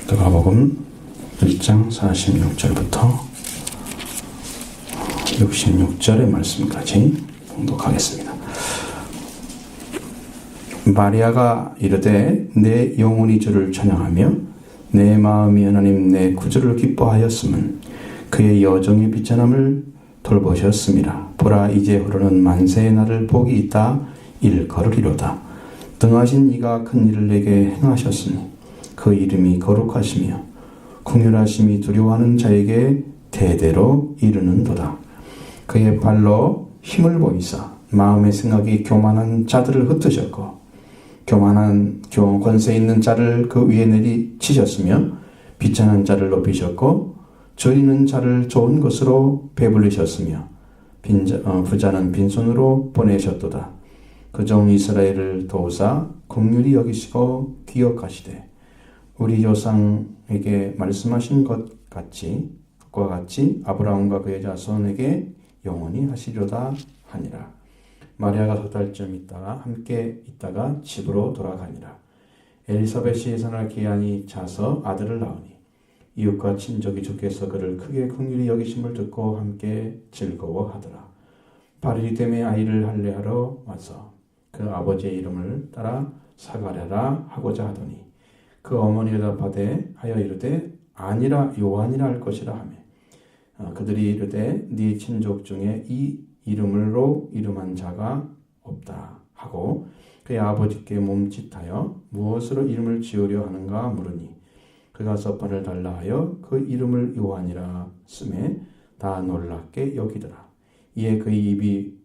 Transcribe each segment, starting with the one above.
누가복음 1장 46절부터 66절의 말씀까지 봉독하겠습니다. 마리아가 이르되 내 영혼이 주를 찬양하며 내 마음이 하나님 내 구주를 기뻐하였음은 그의 여종의 비천함을 돌보셨습니다. 보라 이제 흐르는 만세의 날을 복이 있다 일컬으리로다. 등하신 이가 큰 일을 내게 행하셨으니 그 이름이 거룩하시며 긍휼하심이 두려워하는 자에게 대대로 이르는도다. 그의 발로 힘을 보이사 마음의 생각이 교만한 자들을 흩으셨고 교만한 권세 있는 자를 그 위에 내리치셨으며 비천한 자를 높이셨고 저리는 자를 좋은 것으로 배불리셨으며 부자는 빈손으로 보내셨도다. 그 종 이스라엘을 도우사 긍휼히 여기시고 기억하시되 우리 조상에게 말씀하신 것과 같이 아브라함과 그의 자손에게 영원히 하시려다 하니라. 마리아가 2달쯤 있다가 함께 있다가 집으로 돌아가니라. 엘리사벳이 예산할 기한이 차서 아들을 낳으니 이웃과 친족이 주께서 그를 크게 긍휼히 여기심을 듣고 함께 즐거워하더라. 8일이 되매 아이를 할례하러 와서 그 아버지의 이름을 따라 사가랴라 하고자 하더니 그 어머니가 대답하되 하여 이르되 아니라 요한이라 할 것이라 하며 그들이 이르되 네 친족 중에 이 이름으로 이름한 자가 없다 하고 그의 아버지께 몸짓하여 무엇으로 이름을 지으려 하는가 물으니 그가 섭판을 달라 하여 그 이름을 요한이라 쓰매 다 놀랍게 여기더라. 이에 그의 입이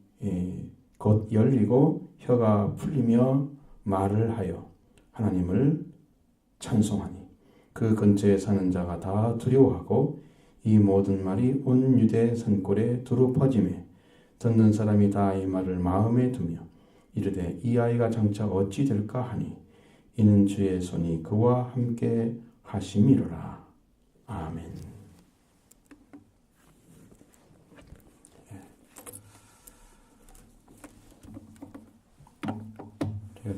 곧 열리고 혀가 풀리며 말을 하여 하나님을 찬송하니 그 근처에 사는 자가 다 두려워하고 이 모든 말이 온 유대 산골에 두루 퍼지매 듣는 사람이 다 이 말을 마음에 두며 이르되 이 아이가 장차 어찌 될까 하니 이는 주의 손이 그와 함께 하심이로라. 아멘.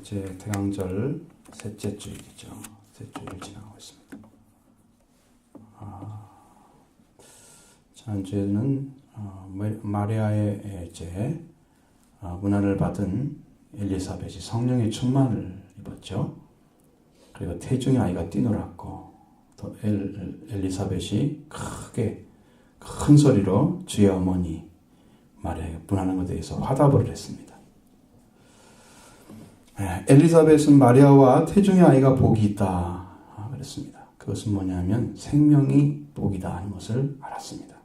제 대강절 셋째 주일이죠. 셋째 주일 지나가고 있습니다. 지난주에는 마리아의 이제 문안을 받은 엘리사벳이 성령의 충만을 입었죠. 그리고 태중의 아이가 뛰놀았고 또 엘리사벳이 크게 큰 소리로 주의 어머니 마리아의 문안한 것에 대해서 화답을 했습니다. 엘리사벳은 마리아와 태중의 아이가 복이 있다 그랬습니다. 그것은 뭐냐면 생명이 복이다 하는 것을 알았습니다.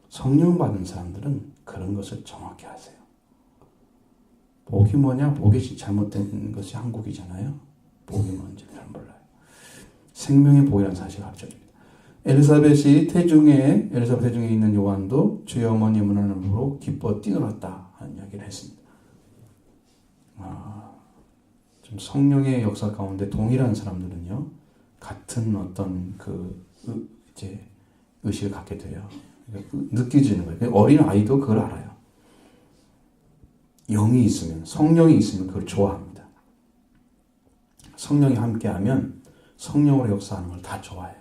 성령 받은 사람들은 그런 것을 정확히 아세요. 복이 뭐냐? 복이 잘못된 것이 한국이잖아요. 복이 뭔지 잘 몰라요. 생명의 복이라는 사실을 가르쳐줍니다. 엘리사벳 태중에 있는 요한도 주의 어머니 문안으로 기뻐 뛰놀았다 하는 이야기를 했습니다. 좀 성령의 역사 가운데 동일한 사람들은요, 같은 어떤 이제 의식을 갖게 돼요. 그러니까 느껴지는 거예요. 어린 아이도 그걸 알아요. 영이 있으면, 성령이 있으면 그걸 좋아합니다. 성령이 함께하면 성령으로 역사하는 걸 다 좋아해요.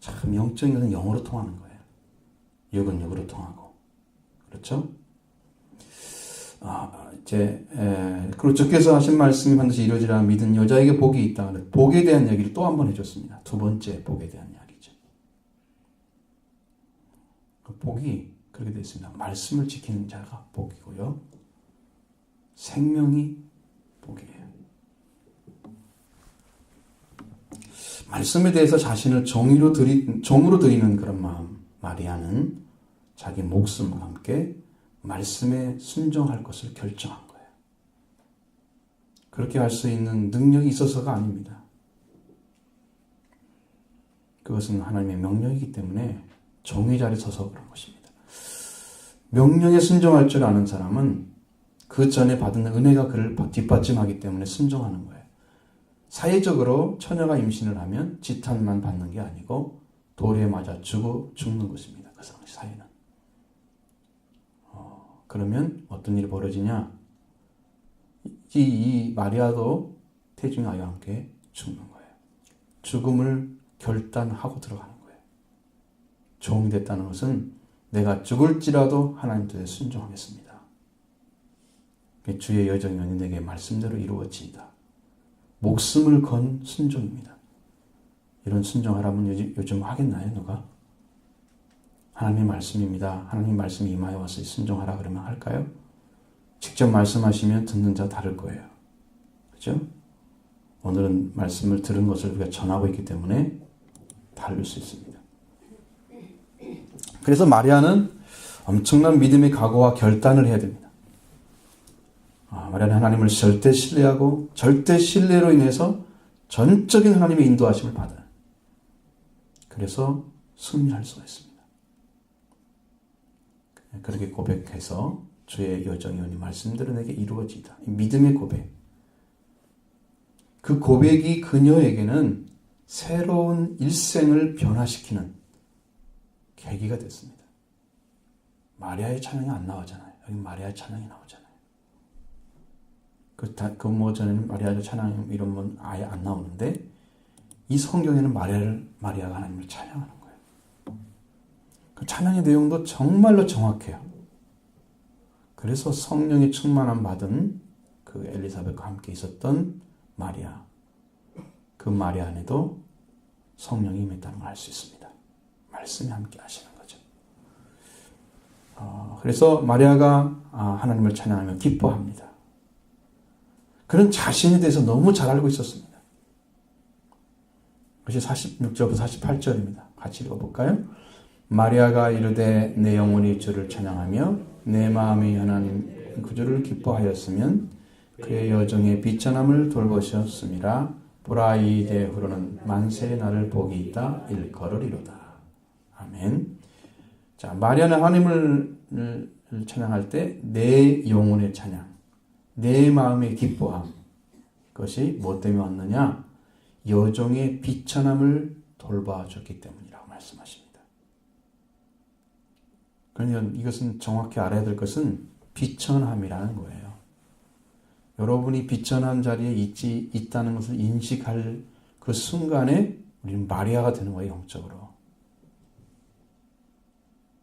참 영적인 것은 영으로 통하는 거예요. 육은 육으로 통하고. 그렇죠? 그리고 주께서 하신 말씀이 반드시 이루어지라 믿은 여자에게 복이 있다. 복에 대한 얘기를 또 한 번 해줬습니다. 두 번째 복에 대한 이야기죠. 그 복이 그렇게 되어 있습니다. 말씀을 지키는 자가 복이고요. 생명이 복이에요. 말씀에 대해서 자신을 종으로 드리는 그런 마음, 마리아는 자기 목숨과 함께 말씀에 순종할 것을 결정한 거예요. 그렇게 할 수 있는 능력이 있어서가 아닙니다. 그것은 하나님의 명령이기 때문에 종의 자리에 서서 그런 것입니다. 명령에 순종할 줄 아는 사람은 그 전에 받은 은혜가 그를 뒷받침하기 때문에 순종하는 거예요. 사회적으로 처녀가 임신을 하면 지탄만 받는 게 아니고 돌에 맞아 죽는 것입니다. 그 당시 사회는. 그러면 어떤 일이 벌어지냐? 이 마리아도 태중의 아이와 함께 죽는 거예요. 죽음을 결단하고 들어가는 거예요. 종이 됐다는 것은 내가 죽을지라도 하나님 뜻에 순종하겠습니다. 주의 여정이 내게 말씀대로 이루어지이다. 목숨을 건 순종입니다. 이런 순종하라면 요즘 하겠나요? 누가? 하나님의 말씀입니다. 하나님의 말씀이 임하여 와서 순종하라 그러면 할까요? 직접 말씀하시면 듣는 자 다를 거예요. 그렇죠? 오늘은 말씀을 들은 것을 우리가 전하고 있기 때문에 다를 수 있습니다. 그래서 마리아는 엄청난 믿음의 각오와 결단을 해야 됩니다. 마리아는 하나님을 절대 신뢰하고 절대 신뢰로 인해서 전적인 하나님의 인도하심을 받아요. 그래서 승리할 수가 있습니다. 그렇게 고백해서 주의 여정이 오니 말씀대로 내게 이루어지다. 믿음의 고백. 그 고백이 그녀에게는 새로운 일생을 변화시키는 계기가 됐습니다. 마리아의 찬양이 안 나오잖아요. 여기 마리아의 찬양이 나오잖아요. 전에는 마리아의 찬양 이런 건 아예 안 나오는데 이 성경에는 마리아가 하나님을 찬양하는 거예요. 그 찬양의 내용도 정말로 정확해요. 그래서 성령의 충만함 받은 그 엘리사벳과 함께 있었던 마리아, 그 마리아 안에도 성령이 임했다는 걸 알 수 있습니다. 말씀이 함께 하시는 거죠. 그래서 마리아가 하나님을 찬양하며 기뻐합니다. 그런 자신에 대해서 너무 잘 알고 있었습니다. 그것이 46절부터 48절입니다. 같이 읽어볼까요? 마리아가 이르되 내 영혼이 주를 찬양하며 내 마음이 하나님 구주를 기뻐하였으면 그의 여정의 비천함을 돌보셨음이라. 보라 이제 후로는 만세의 날을 복이 있다 일컬으리로다. 아멘. 자, 마리아는 하나님을 찬양할 때 내 영혼의 찬양, 내 마음의 기뻐함, 그것이 뭐 때문에 왔느냐? 여종의 비천함을 돌봐줬기 때문이라고 말씀하십니다. 그러면 이것은 정확히 알아야 될 것은 비천함이라는 거예요. 여러분이 비천한 자리에 있다는 것을 인식할 그 순간에 우리는 마리아가 되는 거예요. 영적으로.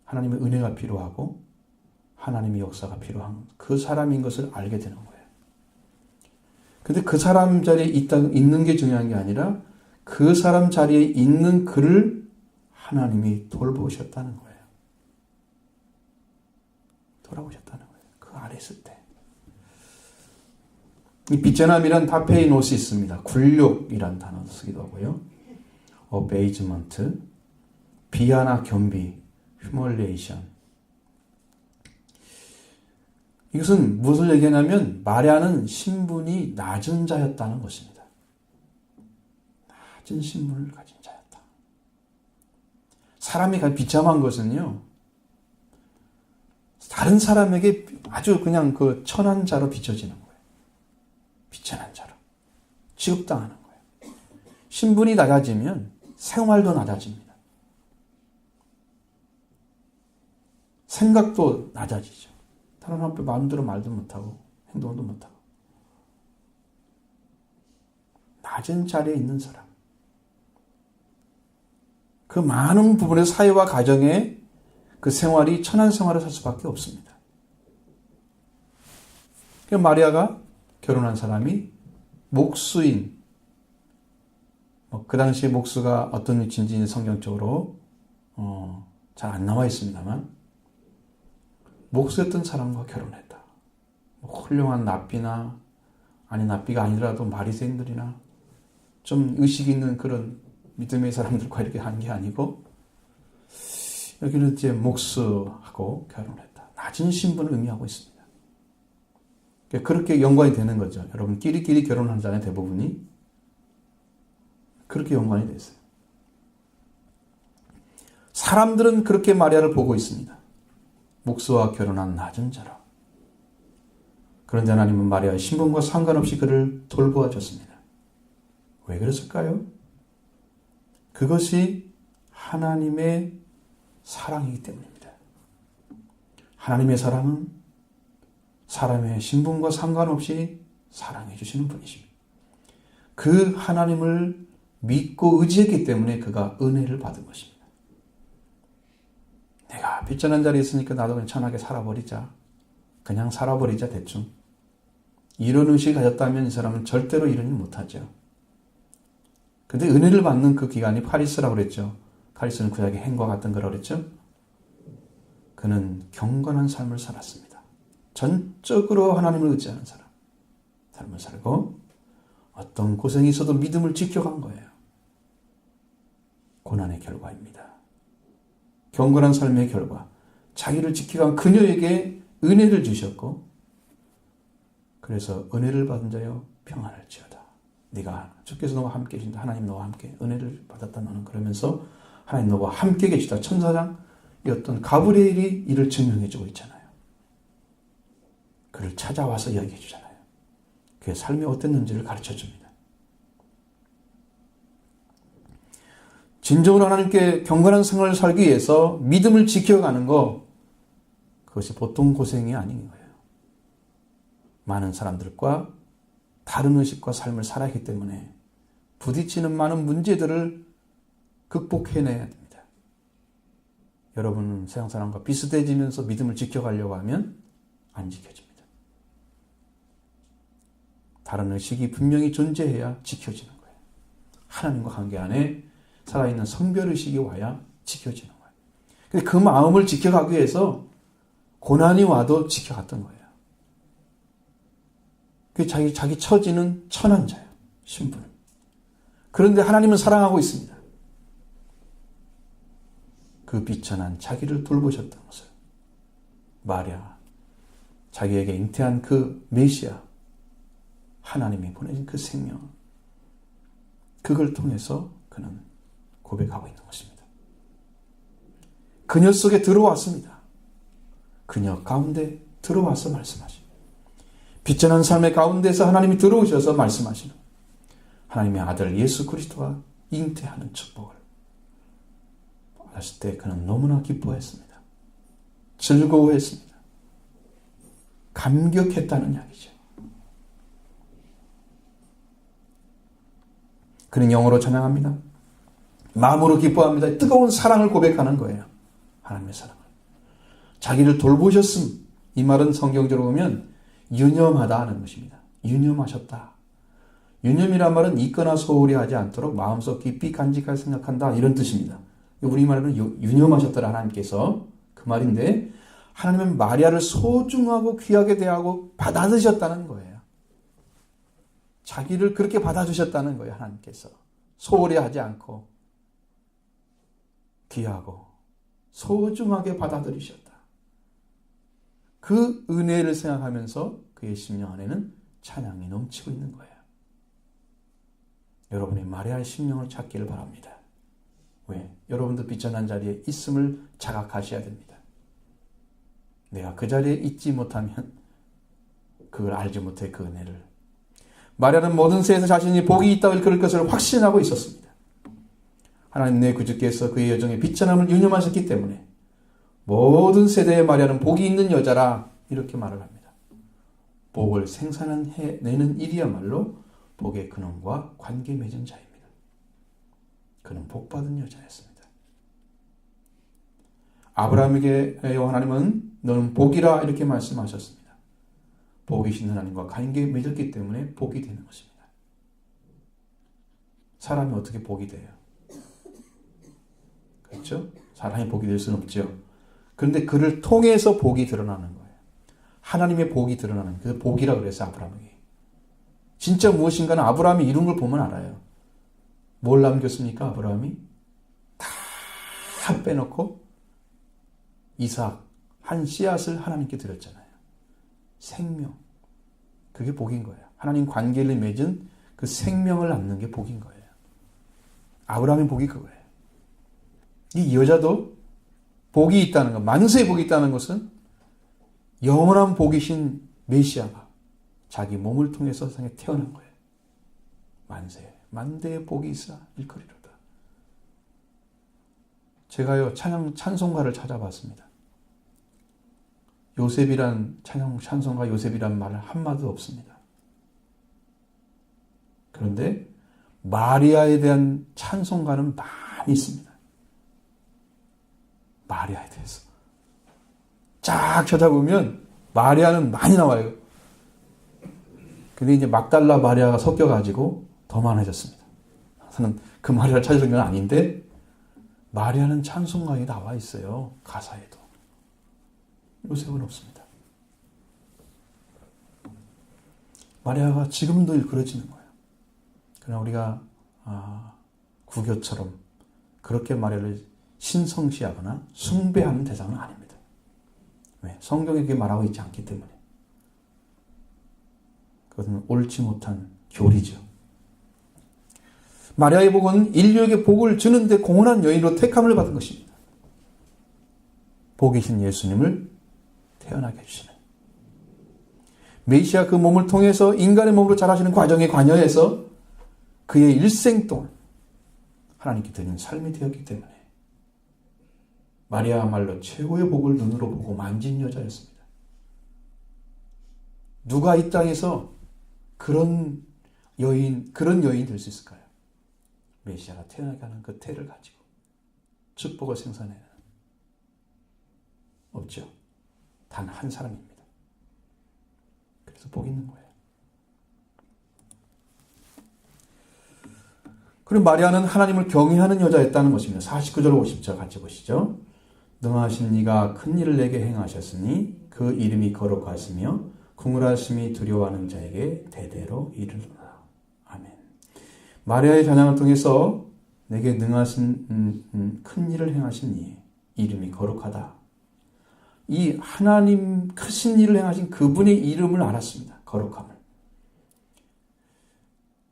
하나님의 은혜가 필요하고 하나님의 역사가 필요한 그 사람인 것을 알게 되는 거예요. 근데 그 사람 자리에 있는 게 중요한 게 아니라 그 사람 자리에 있는 그를 하나님이 돌보셨다는 거예요. 돌아보셨다는 거예요. 그 아래 있을 때. 이 비천함이란 타페이노시스입니다. 굴욕이란 단어 쓰기도 하고요. 어베이즈먼트, 비하나 겸비, 휴멀레이션. 이것은 무엇을 얘기하냐면 마리아는 신분이 낮은 자였다는 것입니다. 낮은 신분을 가진 자였다. 사람이 비참한 것은요, 다른 사람에게 아주 그냥 그 천한 자로 비춰지는 거예요. 비천한 자로. 취급당하는 거예요. 신분이 낮아지면 생활도 낮아집니다. 생각도 낮아지죠. 다른 앞에 마음대로 말도 못하고 행동도 못하고. 낮은 자리에 있는 사람. 그 많은 부분의 사회와 가정에 그 생활이 천한 생활을 살 수밖에 없습니다. 그러니까 마리아가 결혼한 사람이 목수인, 그 당시에 목수가 어떤 위치인지 성경적으로 잘 안 나와 있습니다만 목수였던 사람과 결혼했다. 훌륭한 납비나 아니 납비가 아니더라도 바리새인들이나 좀 의식 있는 그런 믿음의 사람들과 이렇게 한 게 아니고 여기는 이제 목수하고 결혼했다. 낮은 신분을 의미하고 있습니다. 그렇게 연관이 되는 거죠. 여러분 끼리끼리 결혼하잖아요. 대부분이. 그렇게 연관이 됐어요. 사람들은 그렇게 마리아를 보고 있습니다. 목수와 결혼한 낮은 자라. 그런데 하나님은 마리아의 신분과 상관없이 그를 돌보아 줬습니다. 왜 그랬을까요? 그것이 하나님의 사랑이기 때문입니다. 하나님의 사랑은 사람의 신분과 상관없이 사랑해 주시는 분이십니다. 그 하나님을 믿고 의지했기 때문에 그가 은혜를 받은 것입니다. 내가 빚전한 자리에 있으니까 나도 그냥 천하게 살아버리자. 그냥 살아버리자 대충. 이런 의식을 가졌다면 이 사람은 절대로 이런 일 못하죠. 근데 은혜를 받는 그 기간이 카리스라고 그랬죠. 카리스는 구약의 행과 같은 거라고 그랬죠. 그는 경건한 삶을 살았습니다. 전적으로 하나님을 의지하는 사람. 삶을 살고 어떤 고생이 있어도 믿음을 지켜간 거예요. 고난의 결과입니다. 경건한 삶의 결과. 자기를 지켜간 그녀에게 은혜를 주셨고 그래서 은혜를 받은 자여 평안을 지어다. 네가 주께서 너와 함께 계신다. 하나님 너와 함께 은혜를 받았다 너는. 그러면서 하나님 너와 함께 계시다. 천사장이었던 가브리엘이 이를 증명해 주고 있잖아요. 그를 찾아와서 이야기해 주잖아요. 그의 삶이 어땠는지를 가르쳐 줍니다. 진정으로 하나님께 경건한 생활을 살기 위해서 믿음을 지켜가는 거 그것이 보통 고생이 아닌 거예요. 많은 사람들과 다른 의식과 삶을 살아있기 때문에 부딪히는 많은 문제들을 극복해내야 됩니다. 여러분은 세상 사람과 비슷해지면서 믿음을 지켜가려고 하면 안 지켜집니다. 다른 의식이 분명히 존재해야 지켜지는 거예요. 하나님과 관계 안에 살아있는 성별의식이 와야 지켜지는 거예요. 근데 그 마음을 지켜가기 위해서 고난이 와도 지켜갔던 거예요. 그 자기 처지는 천한 자예요. 신분은. 그런데 하나님은 사랑하고 있습니다. 그 비천한 자기를 돌보셨던 것을. 마리아, 자기에게 잉태한 그 메시아, 하나님이 보내신 그 생명, 그걸 통해서 그는 고백하고 있는 것입니다. 그녀 속에 들어왔습니다. 그녀 가운데 들어와서 말씀하십니다. 비천한 삶의 가운데서 하나님이 들어오셔서 말씀하시는 하나님의 아들 예수 그리스도가 잉태하는 축복을 받았을 때 그는 너무나 기뻐했습니다. 즐거워했습니다. 감격했다는 이야기죠. 그는 영어로 찬양합니다. 마음으로 기뻐합니다. 뜨거운 사랑을 고백하는 거예요. 하나님의 사랑을. 자기를 돌보셨음. 이 말은 성경적으로 보면 유념하다 하는 것입니다. 유념하셨다. 유념이란 말은 잊거나 소홀히 하지 않도록 마음속 깊이 간직할 생각한다 이런 뜻입니다. 우리말로는 유념하셨더라 하나님께서 그 말인데 하나님은 마리아를 소중하고 귀하게 대하고 받아주셨다는 거예요. 자기를 그렇게 받아주셨다는 거예요. 하나님께서 소홀히 하지 않고 귀하고 소중하게 받아들이셨다. 그 은혜를 생각하면서 그의 심령 안에는 찬양이 넘치고 있는 거예요. 여러분이 마리아의 심령을 찾기를 바랍니다. 왜? 여러분도 비천한 자리에 있음을 자각하셔야 됩니다. 내가 그 자리에 있지 못하면 그걸 알지 못해 그 은혜를. 마리아는 모든 세에서 자신이 복이 있다고 그럴 것을 확신하고 있었습니다. 하나님 내 구주께서 그의 여정의 비천함을 유념하셨기 때문에 모든 세대의 마리아는 복이 있는 여자라 이렇게 말을 합니다. 복을 생산해내는 일이야말로 복의 근원과 관계 맺은 자입니다. 그는 복받은 여자였습니다. 아브라함에게 하나님은 너는 복이라 이렇게 말씀하셨습니다. 복이신 하나님과 관계 맺었기 때문에 복이 되는 것입니다. 사람이 어떻게 복이 돼요? 그렇죠? 사람이 복이 될 수는 없죠. 그런데 그를 통해서 복이 드러나는 거예요. 하나님의 복이 드러나는 그 복이라고 그랬어요. 아브라함에게. 진짜 무엇인가는 아브라함이 이룬 걸 보면 알아요. 뭘 남겼습니까? 아브라함이 다 빼놓고 이삭 한 씨앗을 하나님께 드렸잖아요. 생명. 그게 복인 거예요. 하나님 관계를 맺은 그 생명을 낳는 게 복인 거예요. 아브라함의 복이 그거예요. 이 여자도 복이 있다는 것, 만세의 복이 있다는 것은 영원한 복이신 메시아가 자기 몸을 통해서 세상에 태어난 거예요. 만대의 복이 있어 일거리로다. 제가요 찬송가를 찾아봤습니다. 요셉이란 찬송가 요셉이란 말은 한마디도 없습니다. 그런데 마리아에 대한 찬송가는 많이 있습니다. 마리아에 대해서. 쫙 찾아보면 마리아는 많이 나와요. 근데 이제 막달라 마리아가 섞여가지고 더 많아졌습니다. 저는 그 마리아를 찾으는 건 아닌데, 마리아는 찬송가에 나와 있어요. 가사에도. 요셉은 없습니다. 마리아가 지금도 일그러지는 거예요. 그러나 우리가 구교처럼 그렇게 마리아를 신성시하거나 숭배하는 대상은 아닙니다. 왜? 성경에 그렇게 말하고 있지 않기 때문에. 그것은 옳지 못한 교리죠. 마리아의 복은 인류에게 복을 주는데 공헌한 여인으로 택함을 받은 것입니다. 복이신 예수님을 태어나게 해주시는, 메시아 그 몸을 통해서 인간의 몸으로 자라시는 과정에 관여해서 그의 일생 동안 하나님께 드리는 삶이 되었기 때문에 마리아야말로 최고의 복을 눈으로 보고 만진 여자였습니다. 누가 이 땅에서 그런 여인 될 수 있을까요? 메시아가 태어나게 하는 그 태를 가지고 축복을 생산해내는, 없죠. 단 한 사람입니다. 그래서 복 있는 거예요. 그리고 마리아는 하나님을 경외하는 여자였다는 것입니다. 49절 50절 같이 보시죠. 능하신 이가 큰 일을 내게 행하셨으니 그 이름이 거룩하시며 궁궐하심이 두려워하는 자에게 대대로 이르노라. 아멘. 마리아의 찬양을 통해서 내게 능하신 큰 일을 행하신 이 이름이 거룩하다. 이 하나님 크신 일을 행하신 그분의 이름을 알았습니다. 거룩함을.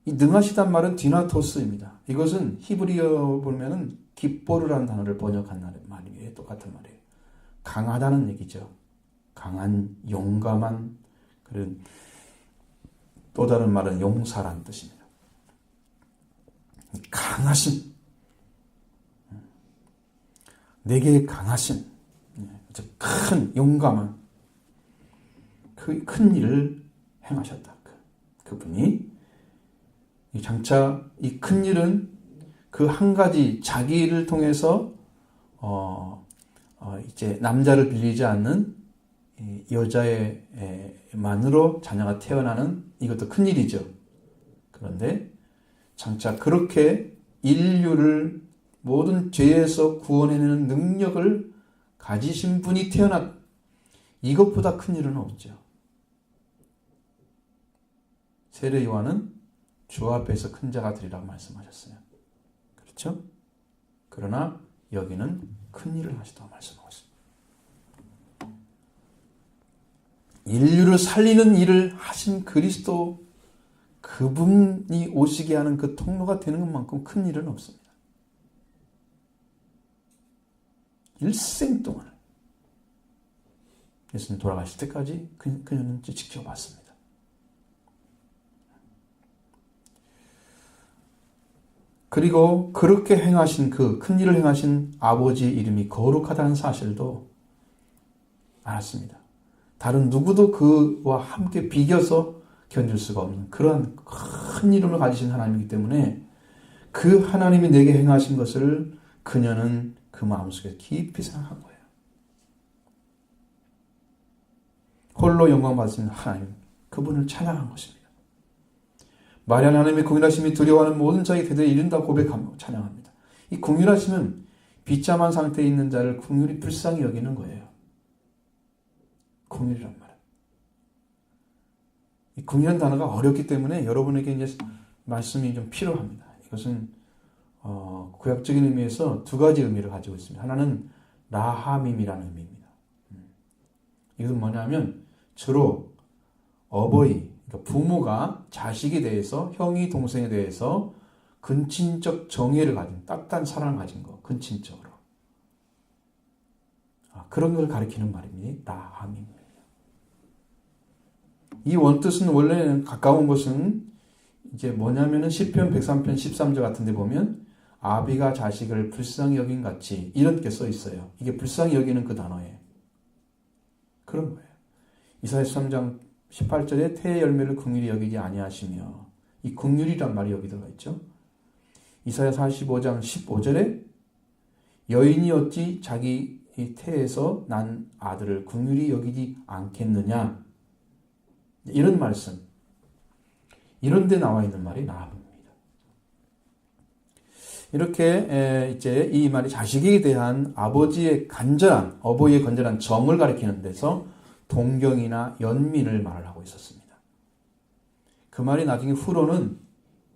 이 능하시단 말은 디나토스입니다. 이것은 히브리어 보면은 기뻐르라는 단어를 번역한 말이에요. 똑같은 말이에요. 강하다는 얘기죠. 강한, 용감한, 그런 또 다른 말은 용사라는 뜻입니다. 강하신, 내게 강하신, 큰, 용감한 그 큰 일을 행하셨다. 그분이 장차 이 큰 일은 그 한 가지 자기를 통해서 이제 남자를 빌리지 않는 여자의만으로 자녀가 태어나는 이것도 큰 일이죠. 그런데 장차 그렇게 인류를 모든 죄에서 구원해내는 능력을 가지신 분이 태어났, 이것보다 큰 일은 없죠. 세례 요한은 주 앞에서 큰 자가 되리라고 말씀하셨어요. 그렇죠? 그러나 여기는 큰 일을 하시다고 말씀하고 있습니다. 인류를 살리는 일을 하신 그리스도, 그분이 오시게 하는 그 통로가 되는 것만큼 큰 일은 없습니다. 일생 동안 예수님 돌아가실 때까지 그녀는 지켜봤습니다. 그리고 그렇게 행하신 그 큰 일을 행하신 아버지의 이름이 거룩하다는 사실도 알았습니다. 다른 누구도 그와 함께 비교서 견딜 수가 없는 그러한 큰 이름을 가지신 하나님이기 때문에 그 하나님이 내게 행하신 것을 그녀는 그 마음속에 깊이 생각한 거예요. 홀로 영광 받으신 하나님, 그분을 찬양한 것입니다. 마리아는 하나님의 긍휼하심이 두려워하는 모든 자에게 대대에 이른다 고백하며 찬양합니다. 이 긍휼하심은 비참한 상태에 있는 자를 긍휼히 불쌍히 여기는 거예요. 긍휼이란 말은. 이 긍휼이라는 단어가 어렵기 때문에 여러분에게 이제 말씀이 좀 필요합니다. 이것은 구약적인 의미에서 두 가지 의미를 가지고 있습니다. 하나는 라하밈이라는 의미입니다. 이것은 뭐냐면 주로 어버이, 그러니까 부모가 자식에 대해서, 형이 동생에 대해서 근친적 정의를 가진, 따뜻한 사랑을 가진 거, 근친적으로. 그런 걸 가리키는 말입니다. 라하밈입니다. 이 원뜻은 원래는 가까운 것은 이제 뭐냐면은 시편 103편 13절 같은 데 보면 아비가 자식을 불쌍히 여긴 같이 이렇게 써 있어요. 이게 불쌍히 여기는 그 단어예요. 그런 거예요. 이사야 13장 18절에 태의 열매를 긍휼히 여기지 아니하시며, 이 긍휼이란 말이 여기 들어가 있죠. 이사야 45장 15절에 여인이 어찌 자기 태에서 난 아들을 긍휼히 여기지 않겠느냐, 이런 말씀, 이런 데 나와 있는 말이 나아봅니다. 이렇게 이제 이 말이 자식에 대한 어버이의 건전한 정을 가리키는 데서 동경이나 연민을 말을 하고 있었습니다. 그 말이 나중에 후로는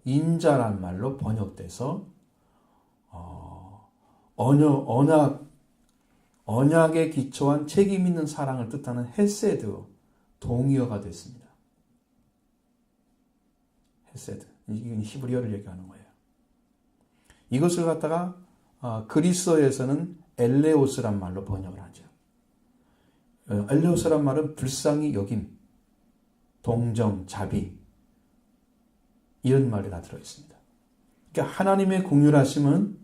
인자란 말로 번역돼서 언약에 기초한 책임 있는 사랑을 뜻하는 헤세드, 동의어가 됐습니다. 헤세드, 이건 히브리어를 얘기하는 거예요. 이것을 갖다가 그리스어에서는 엘레오스란 말로 번역을 하죠. 엘레오스란 말은 불쌍히 여김, 동정, 자비, 이런 말이 다 들어있습니다. 그러니까 하나님의 긍휼하심은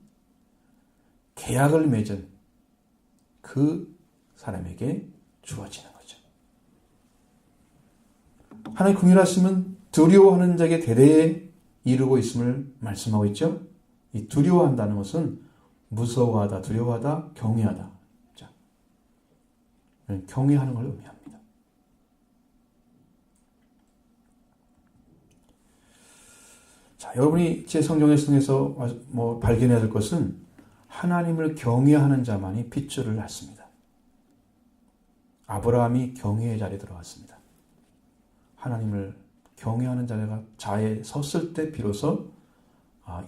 계약을 맺은 그 사람에게 주어지는 거죠. 하나님의 긍휼하심은 두려워하는 자에게 대대에 이루고 있음을 말씀하고 있죠. 이 두려워한다는 것은 무서워하다, 두려워하다, 경외하다. 자, 경외하는 걸 의미합니다. 자, 여러분이 제 성경을 통해서 발견해야 될 것은 하나님을 경외하는 자만이 핏줄을 낳습니다. 아브라함이 경외의 자리에 들어갔습니다. 하나님을 경외하는 자에 섰을 때 비로소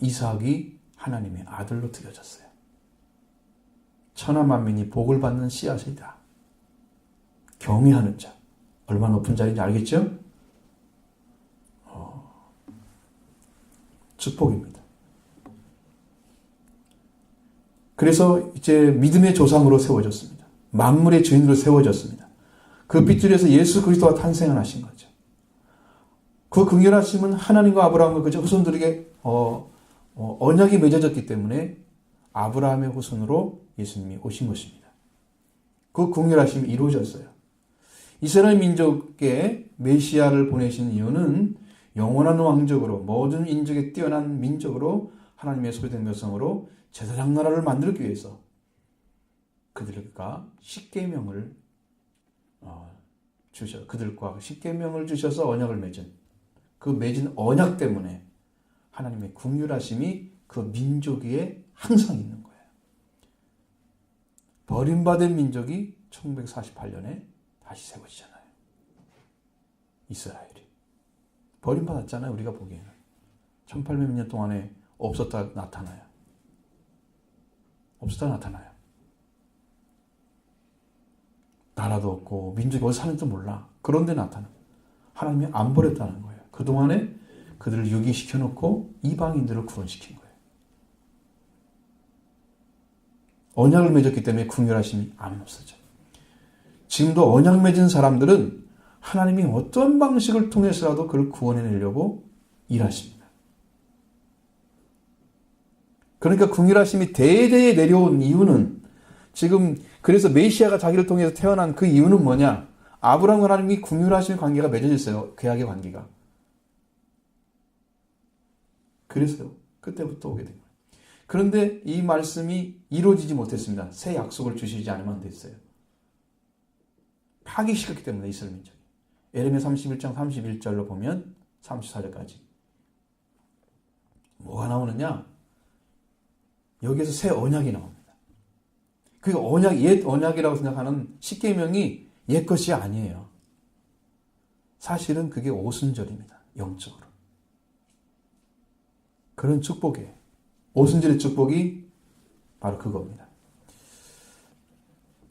이삭이 하나님의 아들로 드려졌어요. 천하만민이 복을 받는 씨앗이다. 경외하는 자. 얼마나 높은 자리인지 알겠죠? 축복입니다. 그래서 이제 믿음의 조상으로 세워졌습니다. 만물의 주인으로 세워졌습니다. 그 핏줄에서 예수 그리스도가 탄생을 하신 거죠. 그 긍휼하심은 하나님과 아브라함과 그 후손들에게 언약이 맺어졌기 때문에 아브라함의 후손으로 예수님이 오신 것입니다. 그 긍휼하심이 이루어졌어요. 이스라엘 민족에 메시아를 보내신 이유는 영원한 왕족으로 모든 인족에 뛰어난 민족으로 하나님의 소유된 백성으로 제사장 나라를 만들기 위해서 그들과 십계명을 그들과 십계명을 주셔서 언약을 맺은 그 맺은 언약 때문에 하나님의 긍휼하심이 그 민족 위에 항상 있는 거예요. 버림받은 민족이 1948년에 다시 세워지잖아요. 이스라엘이. 버림받았잖아요. 우리가 보기에는. 1800년 동안에 없었다 나타나요. 없었다 나타나요. 나라도 없고 민족이 어디 사는지도 몰라. 그런데 나타나. 하나님이 안 버렸다는 거예요. 그동안에 그들을 유기시켜 놓고 이방인들을 구원시킨 거예요. 언약을 맺었기 때문에 긍휼하심이 안 없어져. 지금도 언약 맺은 사람들은 하나님이 어떤 방식을 통해서라도 그를 구원해내려고 일하십니다. 그러니까 긍휼하심이 대대에 내려온 이유는 지금 그래서 메시아가 자기를 통해서 태어난 그 이유는 뭐냐? 아브라함과 하나님이 긍휼하심의 관계가 맺어져 있어요. 계약의 관계가. 그래서 그때부터 오게 된 거예요. 그런데 이 말씀이 이루어지지 못했습니다. 새 약속을 주시지 않으면 안 됐어요. 파기시켰기 때문에 이스라엘 민족이. 에레미야 31장 31절로 보면 34절까지 뭐가 나오느냐? 여기에서 새 언약이 나옵니다. 그 옛 언약이라고 생각하는 십계명이 옛 것이 아니에요. 사실은 그게 오순절입니다. 영적으로. 그런 축복이에요. 오순절의 축복이 바로 그겁니다.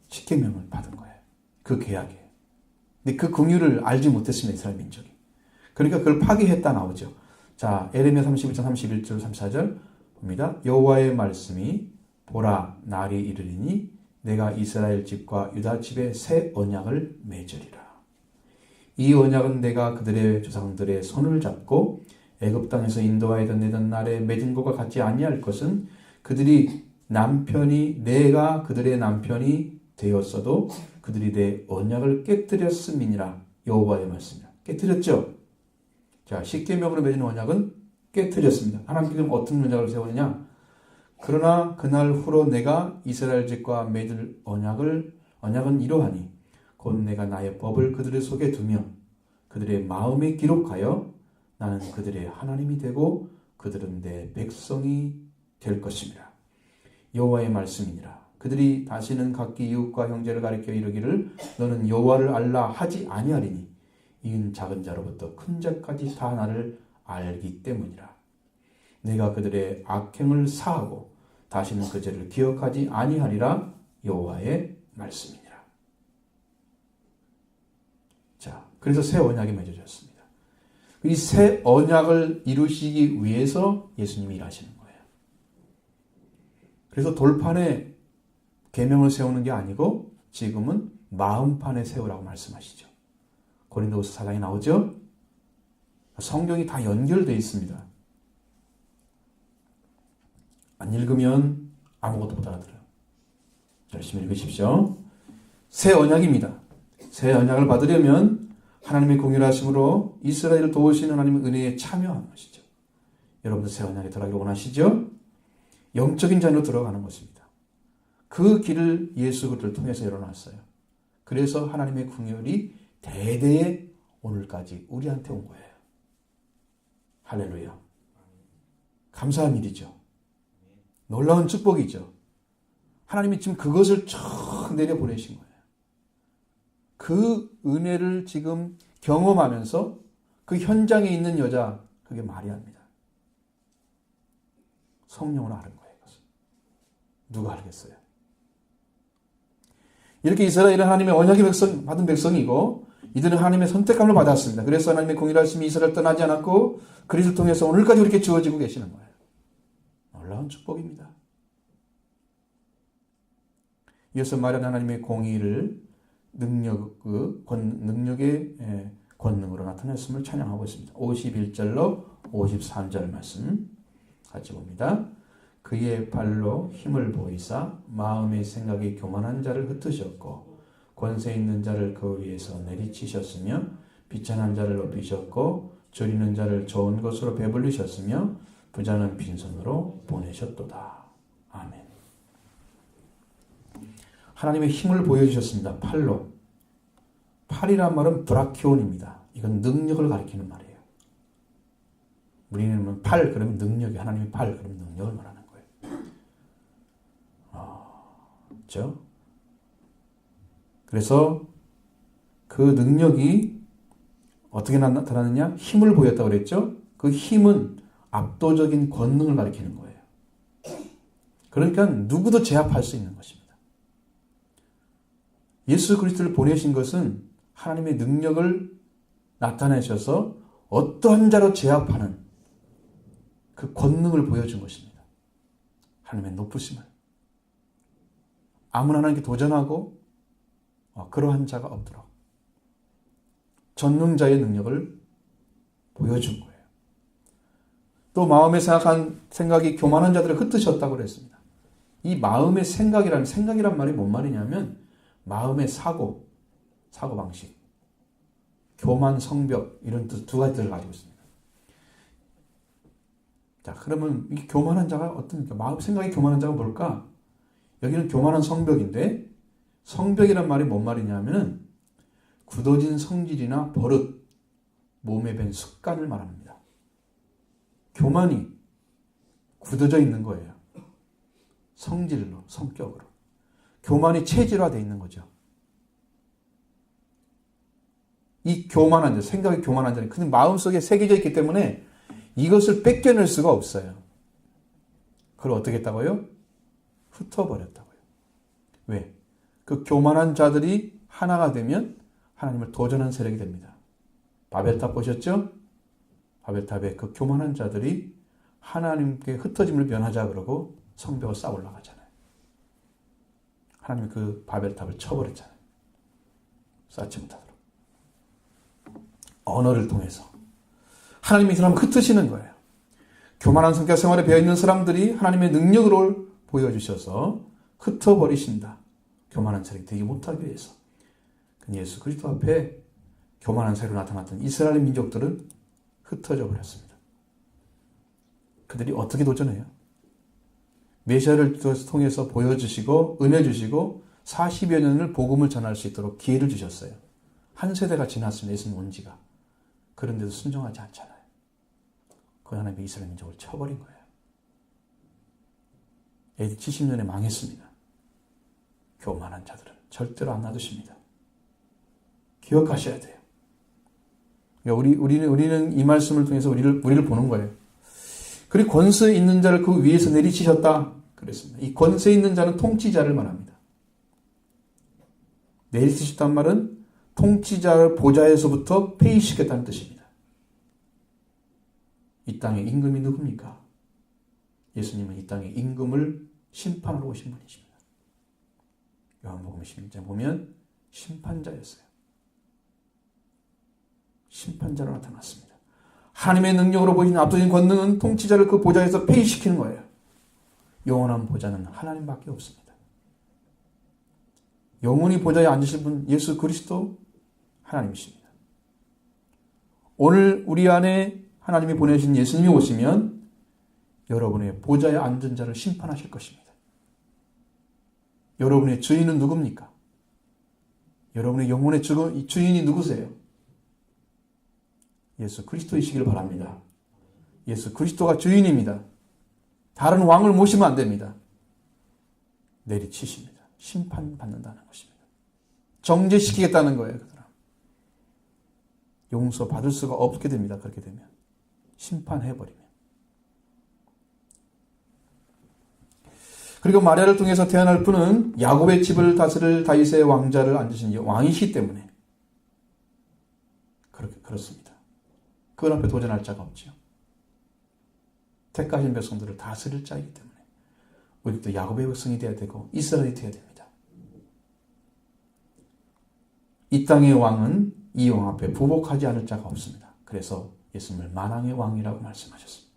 십계명을 받은 거예요. 그 계약이에요. 근데 그 긍휼을 알지 못했습니다. 이스라엘 민족이. 그러니까 그걸 파기했다 나오죠. 자, 에레미야 31장 31절 34절 봅니다. 여호와의 말씀이 보라 날이 이르리니 내가 이스라엘 집과 유다 집에 새 언약을 맺으리라. 이 언약은 내가 그들의 조상들의 손을 잡고 애굽 땅에서 인도하여 내던 날에 맺은 것과 같지 아니할 것은 내가 그들의 남편이 되었어도 그들이 내 언약을 깨뜨렸음이니라. 여호와의 말씀이라. 깨뜨렸죠. 자, 십계명으로 맺은 언약은 깨뜨렸습니다. 하나님께서는 어떤 언약을 세우느냐? 그러나 그날 후로 내가 이스라엘 집과 맺을 언약은 이러하니 곧 내가 나의 법을 그들의 속에 두며 그들의 마음에 기록하여 나는 그들의 하나님이 되고 그들은 내 백성이 될 것입니다. 여호와의 말씀이니라. 그들이 다시는 각기 이웃과 형제를 가리켜 이르기를 너는 여호와를 알라 하지 아니하리니 이은 작은 자로부터 큰 자까지 다 나를 알기 때문이라. 내가 그들의 악행을 사하고 다시는 그 죄를 기억하지 아니하리라. 여호와의 말씀이니라. 자, 그래서 새 언약이 맺어졌습니다. 이 새 언약을 이루시기 위해서 예수님이 일하시는 거예요. 그래서 돌판에 계명을 세우는 게 아니고 지금은 마음판에 세우라고 말씀하시죠. 고린도후서 4장에 나오죠. 성경이 다 연결되어 있습니다. 안 읽으면 아무것도 못 알아들어요. 열심히 읽으십시오. 새 언약입니다. 새 언약을 받으려면 하나님의 공의하심으로 이스라엘을 도우시는 하나님의 은혜에 참여하는 것이죠. 여러분들 새 언약에 들어가기 원하시죠? 영적인 자녀로 들어가는 것입니다. 그 길을 예수 그리스도를 통해서 열어놨어요. 그래서 하나님의 긍휼이 대대에 오늘까지 우리한테 온 거예요. 할렐루야. 감사한 일이죠. 놀라운 축복이죠. 하나님이 지금 그것을 쫙 내려보내신 거예요. 그 은혜를 지금 경험하면서 그 현장에 있는 여자, 그게 마리아입니다. 성령으로 아는 거예요. 이것은. 누가 알겠어요? 이렇게 이스라엘은 하나님의 언약의 백성, 받은 백성이고 이들은 하나님의 선택감을 받았습니다. 그래서 하나님의 공의하심이 이스라엘을 떠나지 않았고 그리스도를 통해서 오늘까지 그렇게 주어지고 계시는 거예요. 놀라운 축복입니다. 이어서 말하는 하나님의 공의를 능력의 권능으로 나타냈음을 찬양하고 있습니다. 51절로 53절 말씀 같이 봅니다. 그의 발로 힘을 보이사 마음의 생각이 교만한 자를 흩으셨고 권세 있는 자를 그 위에서 내리치셨으며 비천한 자를 높이셨고 줄이는 자를 좋은 것으로 배불리셨으며 부자는 빈손으로 보내셨도다. 아멘. 하나님의 힘을 보여주셨습니다. 팔로. 팔이란 말은 브라키온입니다. 이건 능력을 가리키는 말이에요. 우리는 팔 그러면 능력이, 하나님의 팔 그러면 능력을 말하는 거예요. 그렇죠? 그래서 그 능력이 어떻게 나타나느냐? 힘을 보였다고 그랬죠? 그 힘은 압도적인 권능을 가리키는 거예요. 그러니까 누구도 제압할 수 있는 것입니다. 예수 그리스도를 보내신 것은 하나님의 능력을 나타내셔서 어떠한 자로 제압하는 그 권능을 보여준 것입니다. 하나님의 높으심을. 아무나 하나님께 도전하고 그러한 자가 없도록 전능자의 능력을 보여준 거예요. 또 마음에 생각한 생각이 교만한 자들을 흩으셨다고 그랬습니다. 이 마음의 생각이란 말이 뭔 말이냐면 마음의 사고방식, 교만, 성벽 이런 두 가지를 가지고 있습니다. 자, 그러면 이 교만한 자가 어떤 마음 생각이 교만한 자가 뭘까? 여기는 교만한 성벽인데 성벽이란 말이 뭔 말이냐면은 굳어진 성질이나 버릇, 몸에 밴 습관을 말합니다. 교만이 굳어져 있는 거예요. 성질로, 성격으로. 교만이 체질화되어 있는 거죠. 이 교만한 자, 생각이 교만한 자는 그냥 마음속에 새겨져 있기 때문에 이것을 뺏겨낼 수가 없어요. 그걸 어떻게 했다고요? 흩어버렸다고요. 왜? 그 교만한 자들이 하나가 되면 하나님을 도전한 세력이 됩니다. 바벨탑 보셨죠? 바벨탑에 그 교만한 자들이 하나님께 흩어짐을 면하자 그러고 성벽을 쌓아 올라가잖아요. 하나님이 그 바벨탑을 쳐버렸잖아요. 쌓지 못하도록. 언어를 통해서. 하나님이 이 사람을 흩으시는 거예요. 교만한 성격 생활에 배어있는 사람들이 하나님의 능력으로 보여주셔서 흩어버리신다. 교만한 세력이 되지 못하기 위해서. 예수 그리스도 앞에 교만한 세력으로 나타났던 이스라엘 민족들은 흩어져 버렸습니다. 그들이 어떻게 도전해요? 메시아를 통해서 보여주시고 은혜 주시고 40여 년을 복음을 전할 수 있도록 기회를 주셨어요. 한 세대가 지났습니다. 예수님 온 지가. 그런데도 순종하지 않잖아요. 그 하나님의 이스라엘 민족을 쳐버린 거예요. AD 70년에 망했습니다. 교만한 자들은 절대로 안 놔두십니다. 기억하셔야 돼요. 우리는 이 말씀을 통해서 우리를 보는 거예요. 그리고 권세 있는 자를 그 위에서 내리치셨다 그랬습니다. 이 권세 있는 자는 통치자를 말합니다. 내리치셨단 말은 통치자를 보좌에서부터 폐위시켰다는 뜻입니다. 이 땅의 임금이 누굽니까? 예수님은 이 땅의 임금을 심판하러 오신 분이십니다. 요한복음 16장 보면 심판자였어요. 심판자로 나타났습니다. 하나님의 능력으로 보이는 압도적인 권능은 통치자를 그 보좌에서 폐위시키는 거예요. 영원한 보좌는 하나님밖에 없습니다. 영원히 보좌에 앉으실 분 예수 그리스도 하나님이십니다. 오늘 우리 안에 하나님이 보내신 예수님이 오시면 여러분의 보좌에 앉은 자를 심판하실 것입니다. 여러분의 주인은 누굽니까? 여러분의 영혼의 주인이 누구세요? 예수 그리스도이시길 바랍니다. 예수 그리스도가 주인입니다. 다른 왕을 모시면 안 됩니다. 내리치십니다. 심판받는다는 것입니다. 정죄시키겠다는 거예요. 그 사람. 용서받을 수가 없게 됩니다. 그렇게 되면. 심판해버리면. 그리고 마리아를 통해서 태어날 분은 야곱의 집을 다스릴 다윗의 왕자를 앉으신 왕이시기 때문에 그렇습니다. 그 앞에 도전할 자가 없지요. 택하신 백성들을 다스릴 자이기 때문에 우리도 야곱의 백성이 되어야 되고 이스라엘이 되어야 됩니다. 이 땅의 왕은 이 왕 앞에 부복하지 않을 자가 없습니다. 그래서 예수님을 만왕의 왕이라고 말씀하셨습니다.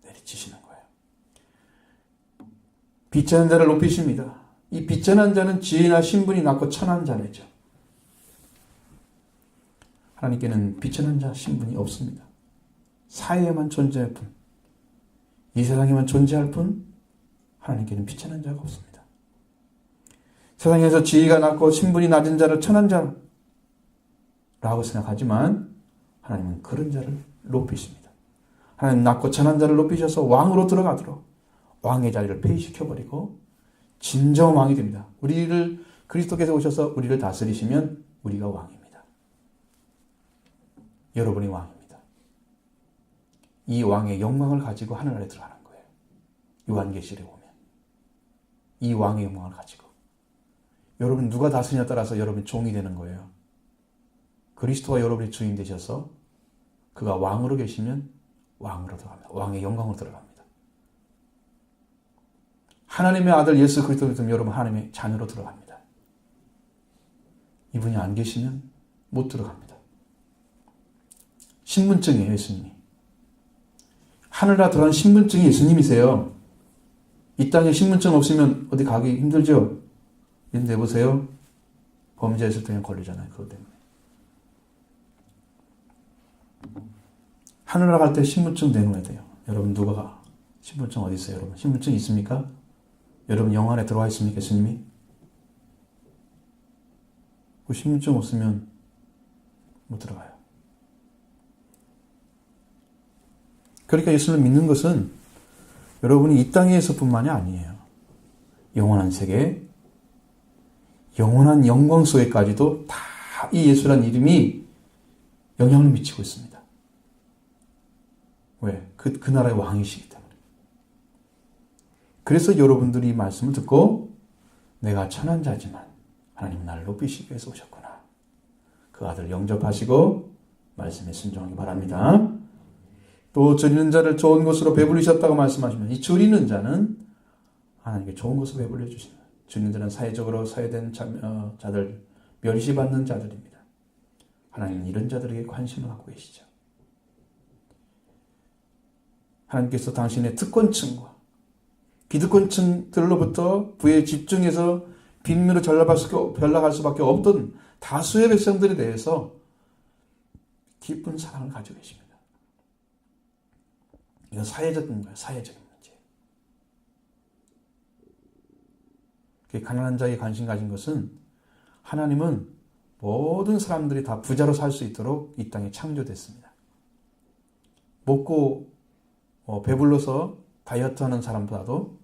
내리치시는 거예요. 비천한 자를 높이십니다. 이 비천한 자는 지혜나 신분이 낮고 천한 자네죠. 하나님께는 비천한 자 신분이 없습니다. 사회에만 존재할 뿐, 이 세상에만 존재할 뿐 하나님께는 비천한 자가 없습니다. 세상에서 지위가 낮고 신분이 낮은 자를 천한 자라고 생각하지만 하나님은 그런 자를 높이십니다. 하나님 낮고 천한 자를 높이셔서 왕으로 들어가도록 왕의 자리를 폐위시켜버리고 진정 왕이 됩니다. 우리를 그리스도께서 오셔서 우리를 다스리시면 우리가 왕입니다. 여러분이 왕입니다. 이 왕의 영광을 가지고 하늘 아래 들어가는 거예요. 요한계시록에 보면 이 왕의 영광을 가지고 여러분 누가 다스리냐에 따라서 여러분이 종이 되는 거예요. 그리스도가 여러분의 주인 되셔서 그가 왕으로 계시면 왕으로 들어갑니다. 왕의 영광으로 들어갑니다. 하나님의 아들 예수 그리스도를 믿으면 여러분 하나님의 자녀로 들어갑니다. 이분이 안 계시면 못 들어갑니다. 신분증이에요, 예수님이. 하늘나라 들어가는 신분증이 예수님이세요. 이 땅에 신분증 없으면 어디 가기 힘들죠? 이런 데 보세요. 범죄했을 때 걸리잖아요. 그것 때문에. 하늘나라 갈 때 신분증 내놓아야 돼요. 여러분 누가 신분증 어디 있어요? 여러분 신분증 있습니까? 여러분 영 안에 들어와 있습니까? 예수님이? 그 신분증 없으면 못 들어가요. 그러니까 예수를 믿는 것은 여러분이 이 땅에서뿐만이 아니에요. 영원한 세계, 영원한 영광 속에까지도 다 이 예수란 이름이 영향을 미치고 있습니다. 왜? 그 나라의 왕이시기 때문에. 그래서 여러분들이 이 말씀을 듣고 내가 천한 자지만 하나님 나를 높이시기 위해서 오셨구나. 그 아들 영접하시고 말씀에 순종하기 바랍니다. 또 줄이는 자를 좋은 것으로 배불리셨다고 말씀하시면 이 줄이는 자는 하나님께 좋은 것으로 배불려 주시는 거예요. 줄이는 자는 사회적으로 사회된 자들, 멸시받는 자들입니다. 하나님은 이런 자들에게 관심을 갖고 계시죠. 하나님께서 당신의 특권층과 기득권층들로부터 부에 집중해서 빈민으로 전락할 수밖에 없던 다수의 백성들에 대해서 깊은 사랑을 가지고 계십니다. 이건 사회적인 거예요. 사회적인 문제. 가난한 자에게 관심 가진 것은 하나님은 모든 사람들이 다 부자로 살 수 있도록 이 땅에 창조됐습니다. 먹고 배불러서 다이어트하는 사람보다도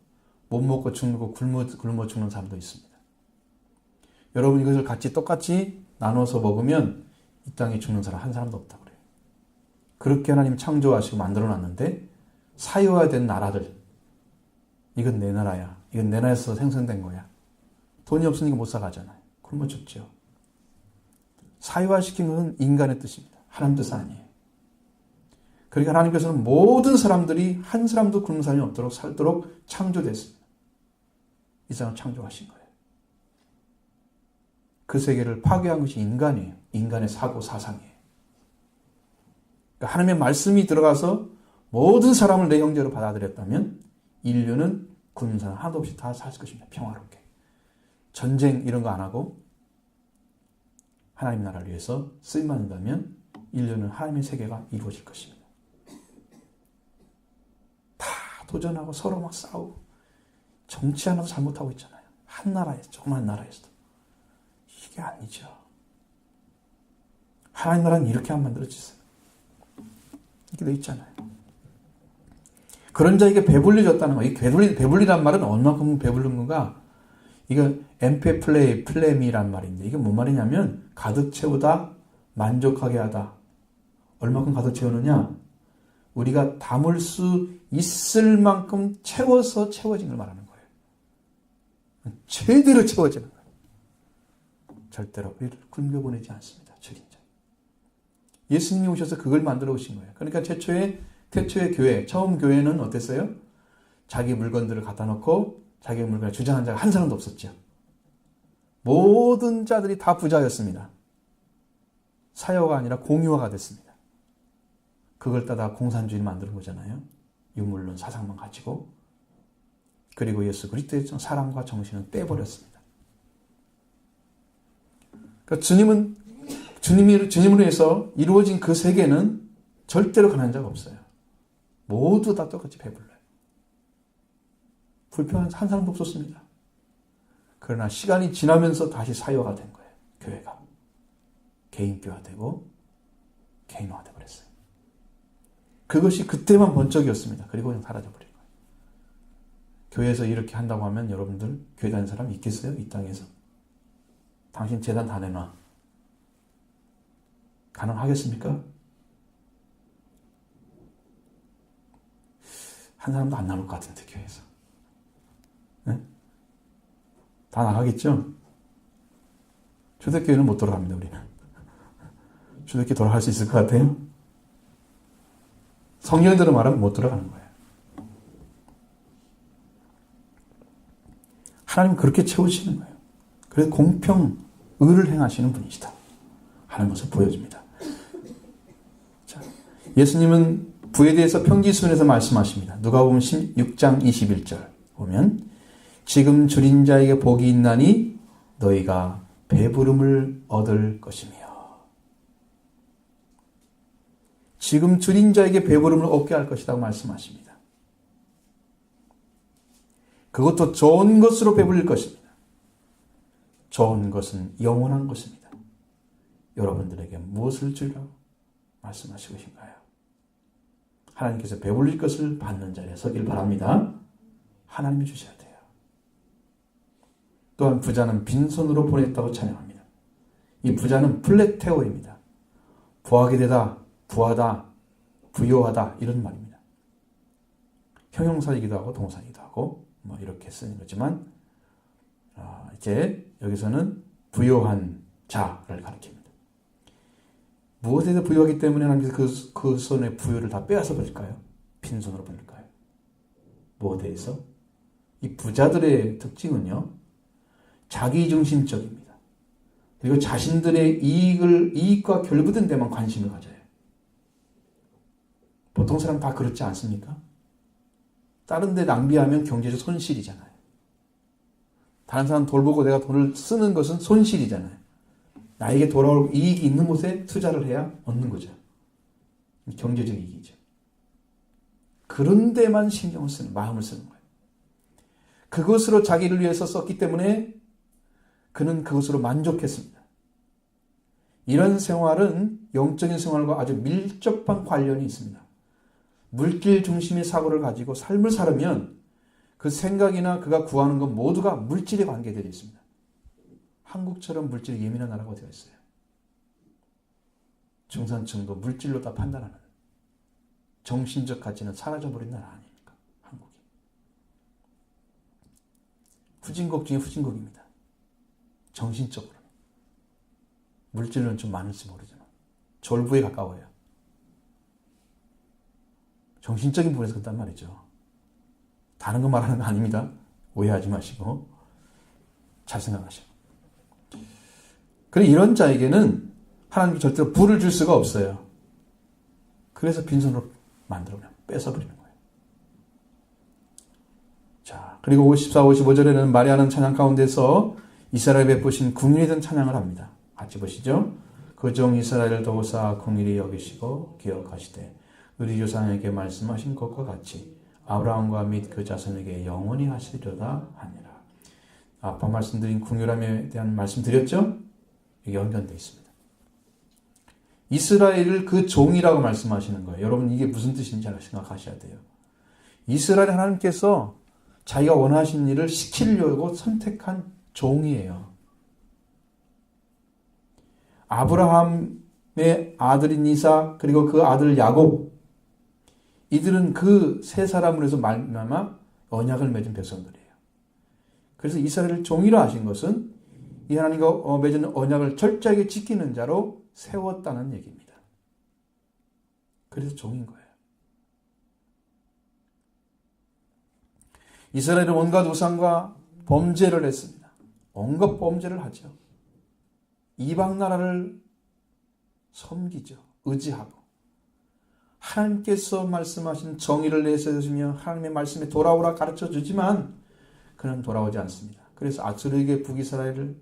못 먹고 죽고 굶어 죽는 사람도 있습니다. 여러분 이것을 같이 똑같이 나눠서 먹으면 이 땅에 죽는 사람 한 사람도 없다고 그래요. 그렇게 하나님 창조하시고 만들어놨는데 사유화된 나라들, 이건 내 나라야. 이건 내 나라에서 생성된 거야. 돈이 없으니까 못 사가잖아요. 굶어 죽죠. 사유화시킨 것은 인간의 뜻입니다. 하나님 뜻 아니에요. 그러니까 하나님께서는 모든 사람들이 한 사람도 굶는 사람이 없도록 살도록 창조됐습니다. 이 세상을 창조하신 거예요. 그 세계를 파괴한 것이 인간이에요. 인간의 사고 사상이에요. 그러니까 하나님의 말씀이 들어가서 모든 사람을 내 형제로 받아들였다면 인류는 굶는 사람 하나도 없이 다 살 것입니다. 평화롭게. 전쟁 이런 거 안 하고 하나님 나라를 위해서 쓰임받는다면 인류는 하나님의 세계가 이루어질 것입니다. 다 도전하고 서로 막 싸우고 정치 하나도 잘못하고 있잖아요. 한 나라에서, 조그만 나라에서도. 이게 아니죠. 하나님 나라는 이렇게 안 만들어졌어요. 이렇게 돼 있잖아요. 그런 자에게 배불려졌다는 거. 이 배불리란 말은 얼마큼 배부른 건가? 이거 플레미란 말인데 이게 뭔 말이냐면 가득 채우다, 만족하게 하다. 얼마큼 가득 채우느냐? 우리가 담을 수 있을 만큼 채워서 채워진 걸 말하는 거예요. 최대로 채워지는 거예요. 절대로 우리를 굶겨보내지 않습니다. 주인 자. 예수님이 오셔서 그걸 만들어 오신 거예요. 그러니까 태초의 교회, 처음 교회는 어땠어요? 자기 물건들을 갖다 놓고 자기 물건을 주장한 자가 한 사람도 없었죠. 모든 자들이 다 부자였습니다. 사유가 아니라 공유화가 됐습니다. 그걸 따다 공산주의를 만드는 거잖아요. 유물론 사상만 가지고. 그리고 예수 그리스도의 사랑과 정신은 떼버렸습니다. 그러니까 주님으로 해서 이루어진 그 세계는 절대로 가난한 자가 없어요. 모두 다 똑같이 배불러요. 불평한 한 사람도 없었습니다. 그러나 시간이 지나면서 다시 사유화가 된 거예요. 교회가. 개인교화되고 개인화돼 버렸어요. 그것이 그때만 번쩍이었습니다. 그리고 그냥 사라져버린 거예요. 교회에서 이렇게 한다고 하면 여러분들 교회 다니는 사람 있겠어요? 이 땅에서. 당신 재단 다 내놔. 가능하겠습니까? 한 사람도 안 나올 것 같은데 교회에서. 네? 다 나가겠죠? 초대교회는 못 돌아갑니다. 우리는. 초대교회 돌아갈 수 있을 것 같아요? 성경대로 말하면 못 돌아가는 거예요. 하나님 그렇게 채우시는 거예요. 그래서 공평, 의를 행하시는 분이시다 하는 것을 보여줍니다. 자, 예수님은 부에 대해서 평지순에서 말씀하십니다. 누가복음 16장 21절 보면 지금 줄인 자에게 복이 있나니 너희가 배부름을 얻을 것이며. 지금 줄인 자에게 배부름을 얻게 할 것이라고 말씀하십니다. 그것도 좋은 것으로 배불릴 것입니다. 좋은 것은 영원한 것입니다. 여러분들에게 무엇을 주려고 말씀하시고 계신가요? 하나님께서 배불릴 것을 받는 자리에 서길 바랍니다. 하나님이 주셔야 돼요. 또한 부자는 빈손으로 보냈다고 찬양합니다. 이 부자는 플레테오입니다. 부하게 되다, 부하다, 부요하다 이런 말입니다. 형용사이기도 하고 동사이기도 하고 뭐 이렇게 쓰는 거지만 이제 여기서는 부요한 자를 가리킵니다. 무엇에서 부유하기 때문에 하나님께서 그 손의 부유를 다 빼앗아 버릴까요? 빈손으로 보낼까요? 무엇에 대해서? 이 부자들의 특징은요, 자기중심적입니다. 그리고 자신들의 이익과 결부된 데만 관심을 가져요. 보통 사람 다 그렇지 않습니까? 다른 데 낭비하면 경제적 손실이잖아요. 다른 사람 돌보고 내가 돈을 쓰는 것은 손실이잖아요. 나에게 돌아올 이익이 있는 곳에 투자를 해야 얻는 거죠. 경제적 이익이죠. 그런 데만 신경을 쓰는, 마음을 쓰는 거예요. 그것으로 자기를 위해서 썼기 때문에 그는 그것으로 만족했습니다. 이런 생활은 영적인 생활과 아주 밀접한 관련이 있습니다. 물질 중심의 사고를 가지고 삶을 살으면 그 생각이나 그가 구하는 것 모두가 물질에 관계되어 있습니다. 한국처럼 물질에 예민한 나라가 어디가 있어요? 중산층도 물질로 다 판단하는, 정신적 가치는 사라져버린 나라 아닙니까? 한국이. 후진국 중에 후진국입니다. 정신적으로. 물질은 좀 많을지 모르지만 졸부에 가까워요. 정신적인 부분에서 그렇단 말이죠. 다른 거 말하는 거 아닙니다. 오해하지 마시고 잘 생각하시고. 그래, 이런 자에게는 하나님이 절대로 부를 줄 수가 없어요. 그래서 빈손으로 만들어 그냥 뺏어버리는 거예요. 자, 그리고 54, 55절에는 마리아는 찬양 가운데서 이스라엘에 베푸신 궁일이 된 찬양을 합니다. 같이 보시죠. 그 종 이스라엘을 도우사 궁일이 여기시고 기억하시되 우리 조상에게 말씀하신 것과 같이 아브라함과 및 그 자손에게 영원히 하시리로다 하니라. 아까 말씀드린 궁율함에 대한 말씀 드렸죠? 이게 연관되어 있습니다. 이스라엘을 그 종이라고 말씀하시는 거예요. 여러분 이게 무슨 뜻인지 잘 생각하셔야 돼요. 이스라엘 하나님께서 자기가 원하신 일을 시키려고 선택한 종이에요. 아브라함의 아들인 이삭 그리고 그 아들 야곱, 이들은 그 세 사람으로 해서 말미암아 언약을 맺은 백성들이에요. 그래서 이스라엘을 종이라 하신 것은 이 하나님과 맺은 언약을 철저하게 지키는 자로 세웠다는 얘기입니다. 그래서 종인 거예요. 이스라엘은 온갖 우상과 범죄를 했습니다. 온갖 범죄를 하죠. 이방 나라를 섬기죠. 의지하고. 하나님께서 말씀하신 정의를 내세우시며 하나님의 말씀에 돌아오라 가르쳐 주지만 그는 돌아오지 않습니다. 그래서 아수르에게 북이스라엘을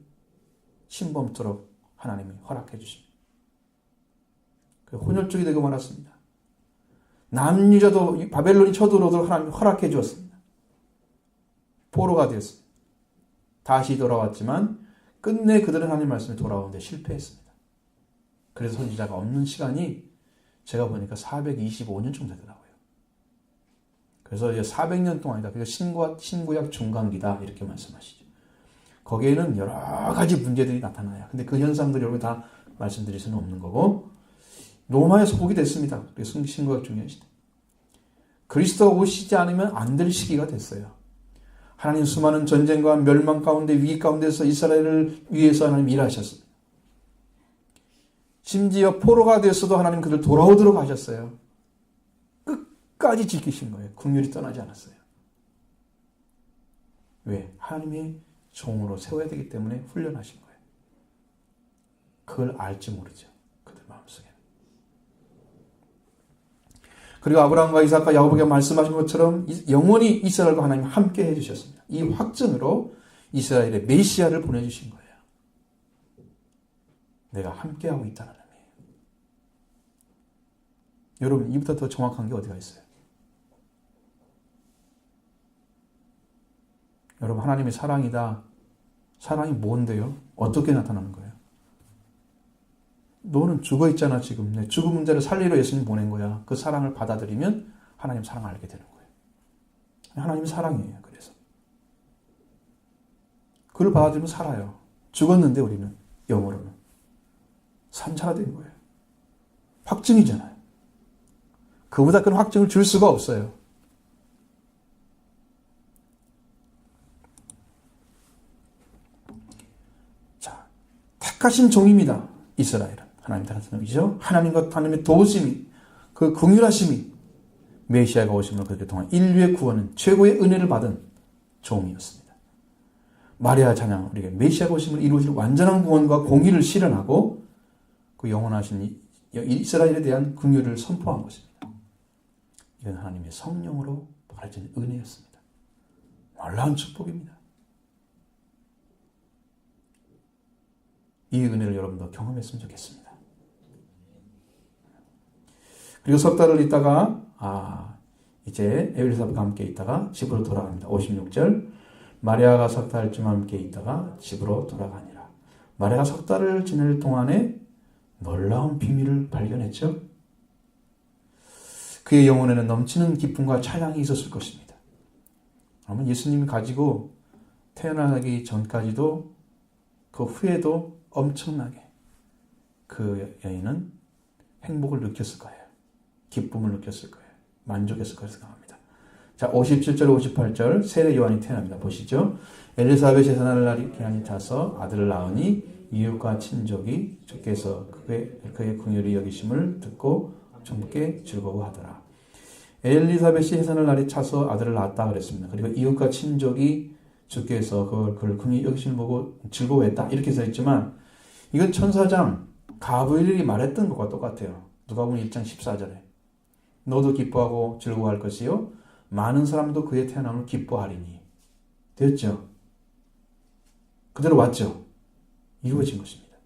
침범토록 하나님이 허락해 주십니다. 혼혈족이 되고 말았습니다. 남유자도 바벨론이 쳐들어오도록 하나님이 허락해 주었습니다. 포로가 되었습니다. 다시 돌아왔지만 끝내 그들은 하나님 말씀에 돌아오는데 실패했습니다. 그래서 선지자가 없는 시간이 제가 보니까 425년 정도 되더라고요. 그래서 이제 400년 동안이다. 그래서 신구약 중간기다 이렇게 말씀하시죠. 거기에는 여러 가지 문제들이 나타나요. 근데 그 현상들이 여러분 다 말씀드릴 수는 없는 거고, 로마에 속국이 됐습니다. 그래서 신구약 중요한 시대. 그리스도가 오시지 않으면 안 될 시기가 됐어요. 하나님 수많은 전쟁과 멸망 가운데 위기 가운데서 이스라엘을 위해서 하나님 일하셨습니다. 심지어 포로가 되었어도 하나님 그들 돌아오도록 하셨어요. 끝까지 지키신 거예요. 긍휼이 떠나지 않았어요. 왜? 하나님의 종으로 세워야 되기 때문에 훈련하신 거예요. 그걸 알지 모르죠. 그들 마음속에. 그리고 아브라함과 이삭과 야곱에게 말씀하신 것처럼 영원히 이스라엘과 하나님 함께 해주셨습니다. 이 확증으로 이스라엘의 메시아를 보내주신 거예요. 내가 함께하고 있다는 의미예요. 여러분, 이보다 더 정확한 게 어디가 있어요? 여러분, 하나님의 사랑이다. 사랑이 뭔데요? 어떻게 나타나는 거예요? 너는 죽어 있잖아 지금. 내 죽은 자를 살리러 예수님 보낸 거야. 그 사랑을 받아들이면 하나님 사랑을 알게 되는 거예요. 하나님이 사랑이에요. 그래서 그걸 받아들이면 살아요. 죽었는데 우리는 영어로는 산자가 된 거예요. 확증이잖아요. 그보다 큰 확증을 줄 수가 없어요. 자, 택하신 종입니다. 이스라엘은. 하나님 택하신 종이죠. 하나님과 하나님의 도우심이, 그 긍휼하심이 메시아가 오심으로 그렇게 통한 인류의 구원은 최고의 은혜를 받은 종이었습니다. 마리아 찬양, 우리가 메시아가 오심으로 이루어질 완전한 구원과 공의를 실현하고 그 영원하신 이스라엘에 대한 긍휼을 선포한 것입니다. 이건 하나님의 성령으로 가르치는 은혜였습니다. 놀라운 축복입니다. 이 은혜를 여러분도 경험했으면 좋겠습니다. 그리고 석 달을 있다가 이제 엘리사벳과 함께 있다가 집으로 돌아갑니다. 56절 마리아가 석 달쯤 함께 있다가 집으로 돌아가니라. 마리아가 석 달을 지낼 동안에 놀라운 비밀을 발견했죠. 그의 영혼에는 넘치는 기쁨과 찬양이 있었을 것입니다. 아마 예수님이 가지고 태어나기 전까지도 그 후에도 엄청나게 그 여인은 행복을 느꼈을 거예요. 기쁨을 느꼈을 거예요. 만족했을 거라고 생각합니다. 자, 57절, 58절 세례 요한이 태어납니다. 보시죠. 엘리사벳이 예산할 날이 기한이 차서 아들을 낳으니 이웃과 친족이 주께서 그의 긍휼히 여기심을 듣고 젊게 즐거워하더라. 엘리사벳이 해산할 날이 차서 아들을 낳았다 그랬습니다. 그리고 이웃과 친족이 주께서 그걸 긍휼히 여기심을 보고 즐거워했다 이렇게 써있지만 이건 천사장 가브리엘이 말했던 것과 똑같아요. 누가복음 1장 14절에 너도 기뻐하고 즐거워할 것이요 많은 사람도 그의 태어남을 기뻐하리니 됐죠? 그대로 왔죠? 이루어진 것입니다.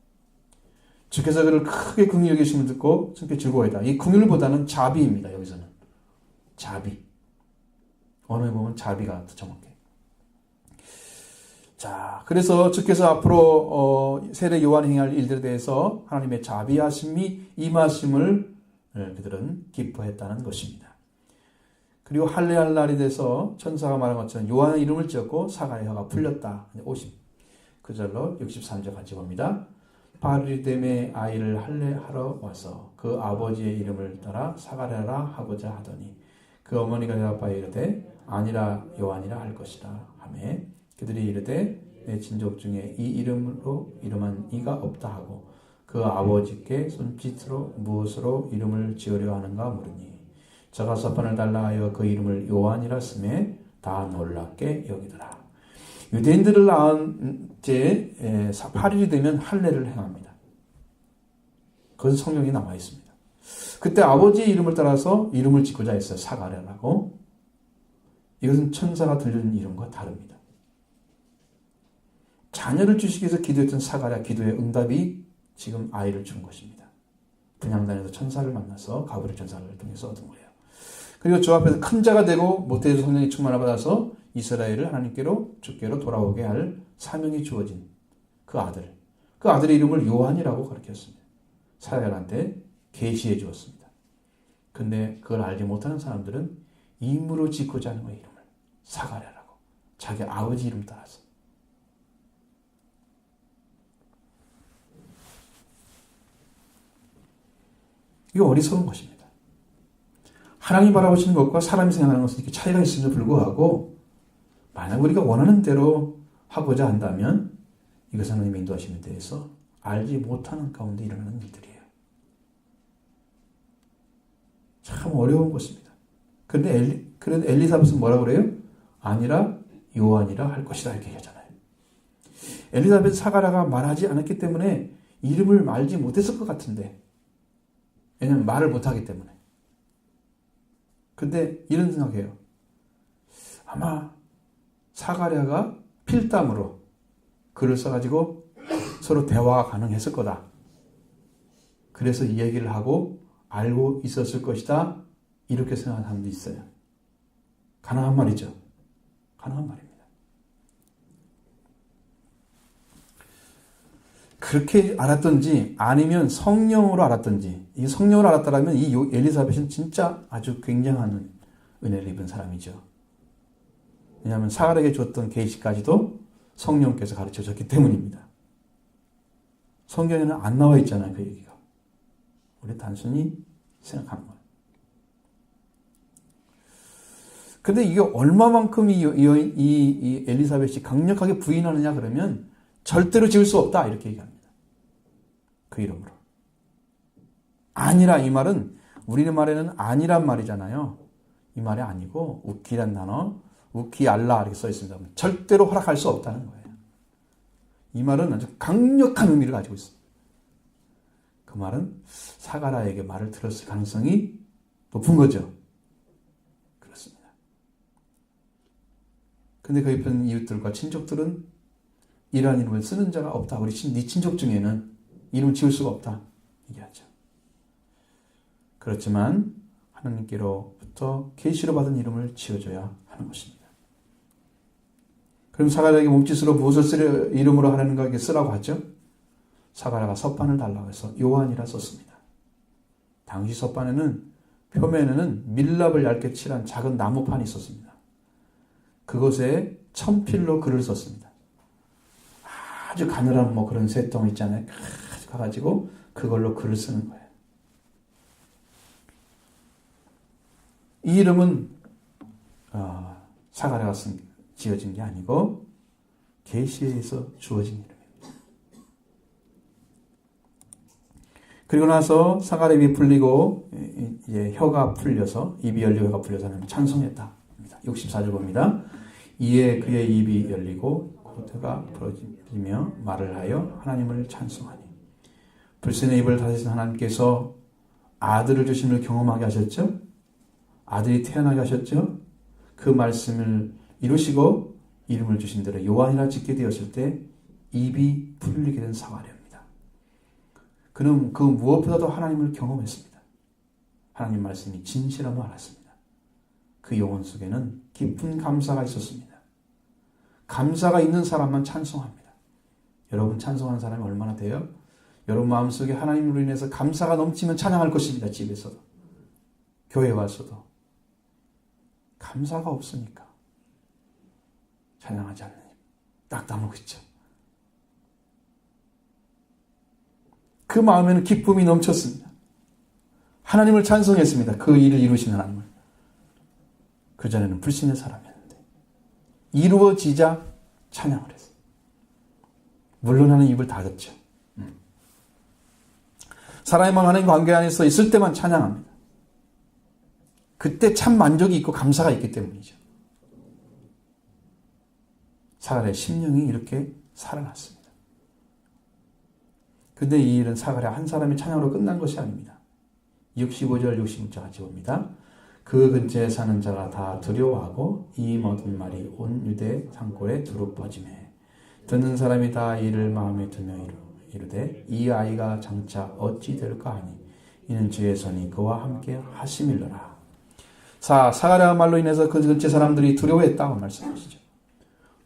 주께서 그를 크게 긍휼히 여기심을 듣고 함께 즐거워했다. 이 긍휼보다는 자비입니다. 여기서는 자비. 언어에 보면 자비가 더 정확해. 자, 그래서 주께서 앞으로 세례 요한이 행할 일들에 대해서 하나님의 자비하심이 임하심을 그들은 기뻐했다는 것입니다. 그리고 할례할 날이 돼서 천사가 말한 것처럼 요한의 이름을 지었고 사가랴의 혀가 풀렸다. 59절로 63절 같이 봅니다. 8일이 됨에 아이를 할례하러 와서 그 아버지의 이름을 따라 사가랴라 하고자 하더니 그 어머니가 대답하여 이르되 아니라 요한이라 할 것이라 하며 그들이 이르되 내 친족 중에 이 이름으로 이름한 이가 없다 하고 그 아버지께 손짓으로 무엇으로 이름을 지으려 하는가 물으니 저가 서판을 달라 하여 그 이름을 요한이라 쓰매 다 놀랍게 여기더라. 유대인들을 낳은 제 8일이 되면 할례를 행합니다. 그것은 성경에 나와 있습니다. 그때 아버지의 이름을 따라서 이름을 짓고자 했어요. 사가랴라고. 이것은 천사가 들려준 이름과 다릅니다. 자녀를 주시기 위해서 기도했던 사가랴 기도의 응답이 지금 아이를 준 것입니다. 분향단에서 천사를 만나서 가브리엘 천사를 통해서 얻은 거예요. 그리고 주 앞에서 큰 자가 되고 모태에서 성령의 충만을 받아서 이스라엘을 하나님께로 주께로 돌아오게 할 사명이 주어진 그 아들. 그 아들의 이름을 요한이라고 가르쳤습니다. 사가랴한테 계시해 주었습니다. 근데 그걸 알지 못하는 사람들은 임으로 짓고자 하는 이름을 사가랴라고 자기 아버지 이름 따라서 이거 어리석은 것입니다. 하나님 바라보시는 것과 사람이 생각하는 것은 이렇게 차이가 있음에도 불구하고 만약 우리가 원하는 대로 하고자 한다면 이것은 하나님의 인도하심에 대해서 알지 못하는 가운데 일어나는 일들이에요. 참 어려운 것입니다. 그런데 엘리사벳은 뭐라고 그래요? 아니라 요한이라 할 것이다 이렇게 얘기하잖아요. 엘리사벳 사가랴가 말하지 않았기 때문에 이름을 알지 못했을 것 같은데 왜냐하면 말을 못하기 때문에. 근데 이런 생각해요. 아마 사가랴가 필담으로 글을 써가지고 서로 대화가 가능했을 거다. 그래서 이 얘기를 하고 알고 있었을 것이다. 이렇게 생각하는 사람도 있어요. 가능한 말이죠. 가능한 말입니다. 그렇게 알았던지 아니면 성령으로 알았던지 이 성령으로 알았다면 이 엘리사벳은 진짜 아주 굉장한 은혜를 입은 사람이죠. 왜냐하면 사가랴에게 줬던 계시까지도 성령께서 가르쳐 줬기 때문입니다. 성경에는 안 나와 있잖아요. 그 얘기가. 우리 단순히 생각하는 거예요. 근데 이게 얼마만큼 이 엘리사벳이 강력하게 부인하느냐 그러면 절대로 지을 수 없다 이렇게 얘기합니다. 그 이름으로. 아니라 이 말은 우리의 말에는 아니란 말이잖아요. 이 말이 아니고 우키란 단어 우키알라 이렇게 써 있습니다. 절대로 허락할 수 없다는 거예요. 이 말은 아주 강력한 의미를 가지고 있습니다. 그 말은 사가랴에게 말을 들었을 가능성이 높은 거죠. 그렇습니다. 근데 그 옆에 이웃들과 친족들은 이러한 이름을 쓰는 자가 없다. 우리 네 친족 중에는 이름 지을 수가 없다. 얘기하죠. 그렇지만 하나님께로부터 계시로 받은 이름을 지어줘야 하는 것입니다. 그럼 사가랴에게 몸짓으로 무엇을 이름으로 하나님께 쓰라고 하죠? 사가랴가 섭반을 달라고 해서 요한이라 썼습니다. 당시 섭반에는 표면에는 밀랍을 얇게 칠한 작은 나무판이 있었습니다. 그곳에 천필로 글을 썼습니다. 아주 가늘한 그런 쇠똥 있잖아요. 가가지고 그걸로 글을 쓰는 거예요. 이 이름은 사가랴가 지어진 게 아니고 계시에서 주어진 이름입니다. 그리고 나서 사가랴 입이 풀리고 이제 혀가 풀려서 입이 열리고 혀가 풀려서 하나님을 찬송했다. 64절 봅니다. 이에 그의 입이 열리고 혀가 풀어지며 말을 하여 하나님을 찬송하니 불신의 입을 닫으신 하나님께서 아들을 주심을 경험하게 하셨죠. 아들이 태어나게 하셨죠. 그 말씀을 이루시고 이름을 주신 대로 요한이라 짓게 되었을 때 입이 풀리게 된 사가랴입니다. 그는 그 무엇보다도 하나님을 경험했습니다. 하나님 말씀이 진실함을 알았습니다. 그 영혼 속에는 깊은 감사가 있었습니다. 감사가 있는 사람만 찬송합니다. 여러분 찬송하는 사람이 얼마나 돼요? 여러분 마음속에 하나님으로 인해서 감사가 넘치면 찬양할 것입니다. 집에서도 교회 와서도 감사가 없으니까 찬양하지 않는 딱 다물고 있죠. 그 마음에는 기쁨이 넘쳤습니다. 하나님을 찬송했습니다. 그 일을 이루신 하나님을. 그전에는 불신의 사람이었는데 이루어지자 찬양을 했어요. 물론 하는 입을 닫았죠. 사람과 하나님 관계 안에서 있을 때만 찬양합니다. 그때 참 만족이 있고 감사가 있기 때문이죠. 사가랴의 심령이 이렇게 살아났습니다. 근데 이 일은 사가랴 한 사람의 찬양으로 끝난 것이 아닙니다. 65절 66절 같이 봅니다. 그 근처에 사는 자가 다 두려워하고 이 모든 말이 온 유대 산골에 두루 퍼지매 듣는 사람이 다 이를 마음에 두며 이르되 이 아이가 장차 어찌 될까 하니 이는 주의 손이 그와 함께 하심일러라. 사가랴 말로 인해서 그 근처 사람들이 두려워했다고 말씀하시죠.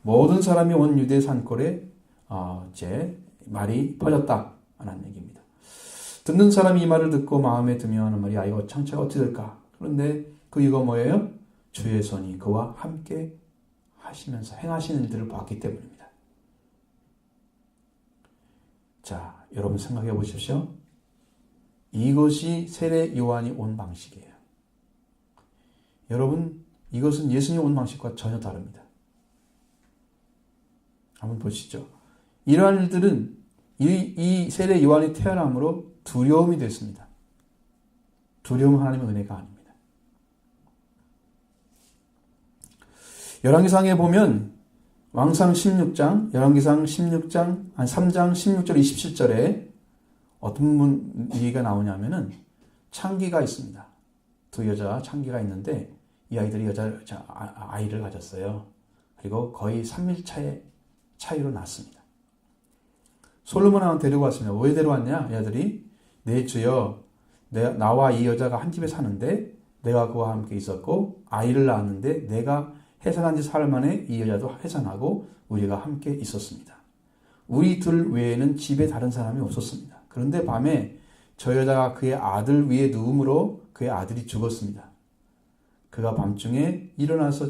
모든 사람이 온 유대 산골에 제 말이 퍼졌다 하는 얘기입니다. 듣는 사람이 이 말을 듣고 마음에 두며 하는 말이 아이고 장차 어찌 될까. 그런데 그 이유가 뭐예요? 주의 손이 그와 함께 하시면서 행하시는 일들을 봤기 때문입니다. 자, 여러분 생각해 보십시오. 이것이 세례 요한이 온 방식이에요. 여러분, 이것은 예수님 온 방식과 전혀 다릅니다. 한번 보시죠. 이러한 일들은 이 세례 요한이 태어남으로 두려움이 됐습니다. 두려움은 하나님의 은혜가 아닙니다. 열왕기상에 보면 왕상 16장, 열왕기상 16장, 3장 16절 27절에 어떤 분 얘기가 나오냐면은 창기가 있습니다. 두 여자 창기가 있는데 이 아이들이 아이를 가졌어요. 그리고 거의 3일 차이로 낳습니다. 솔로몬 왕을 데리고 왔습니다. 왜 데려왔냐? 이 아들이 내 주여 나와 이 여자가 한 집에 사는데 내가 그와 함께 있었고 아이를 낳았는데 내가 해산한 지 사흘 만에 이 여자도 해산하고 우리가 함께 있었습니다. 우리 둘 외에는 집에 다른 사람이 없었습니다. 그런데 밤에 저 여자가 그의 아들 위에 누움으로 그의 아들이 죽었습니다. 그가 밤중에 일어나서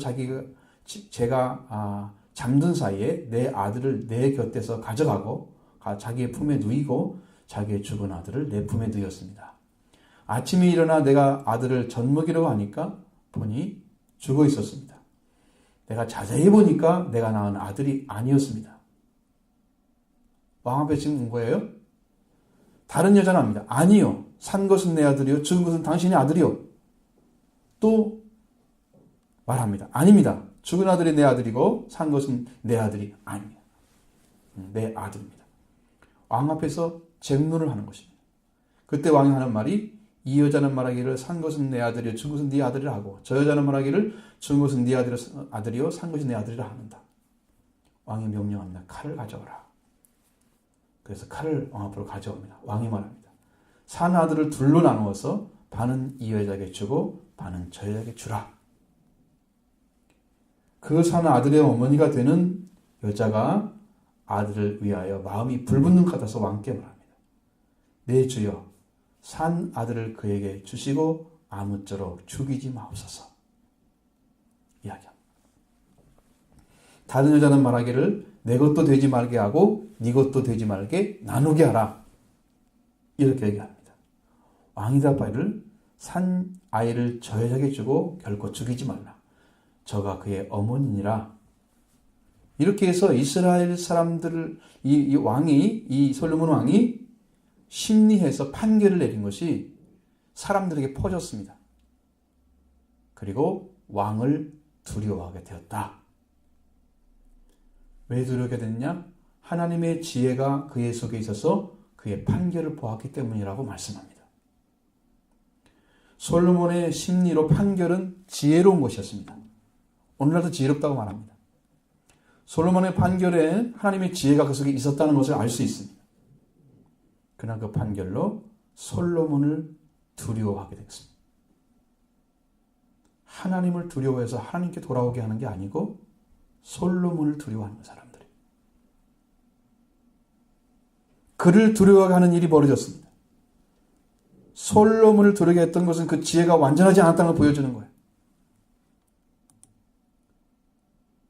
제가 잠든 사이에 내 아들을 내 곁에서 가져가고 자기의 품에 누이고 자기의 죽은 아들을 내 품에 누였습니다. 아침에 일어나 내가 아들을 젖먹이려고 하니까 보니 죽어 있었습니다. 내가 자세히 보니까 내가 낳은 아들이 아니었습니다. 왕 앞에 지금 온 거예요? 다른 여자는 합니다. 아니요. 산 것은 내 아들이요. 죽은 것은 당신의 아들이요. 또 말합니다. 아닙니다. 죽은 아들이 내 아들이고 산 것은 내 아들이 아닙니다. 내 아들입니다. 왕 앞에서 쟁론을 하는 것입니다. 그때 왕이 하는 말이 이 여자는 말하기를 산 것은 내 아들이요 죽은 것은 네 아들이라 하고 저 여자는 말하기를 죽은 것은 네 아들이요 산 것이 내 아들이라 합니다. 왕이 명령합니다. 칼을 가져오라. 그래서 칼을 왕 앞으로 가져옵니다. 왕이 말합니다. 산 아들을 둘로 나누어서 반은 이 여자에게 주고 반은 저 여자에게 주라. 그 산 아들의 어머니가 되는 여자가 아들을 위하여 마음이 불붙는 것 같아서 왕께 말합니다. 내 주여, 산 아들을 그에게 주시고 아무쪼록 죽이지 마옵소서. 이야기합니다. 다른 여자는 말하기를 내 것도 되지 말게 하고 네 것도 되지 말게 나누게 하라. 이렇게 얘기합니다. 왕이 대답하기를 산 아이를 저 여자에게 주고 결코 죽이지 말라. 저가 그의 어머니니라. 이렇게 해서 이스라엘 사람들을 이 솔로몬 왕이 심리해서 판결을 내린 것이 사람들에게 퍼졌습니다. 그리고 왕을 두려워하게 되었다. 왜 두려워하게 됐냐? 하나님의 지혜가 그의 속에 있어서 그의 판결을 보았기 때문이라고 말씀합니다. 솔로몬의 심리로 판결은 지혜로운 것이었습니다. 오늘날도 지혜롭다고 말합니다. 솔로몬의 판결에 하나님의 지혜가 그 속에 있었다는 것을 알 수 있습니다. 그러나 그 판결로 솔로몬을 두려워하게 됐습니다. 하나님을 두려워해서 하나님께 돌아오게 하는 게 아니고 솔로몬을 두려워하는 사람들이. 그를 두려워하게 하는 일이 벌어졌습니다. 솔로몬을 두려워하게 했던 것은 그 지혜가 완전하지 않았다는 걸 보여주는 거예요.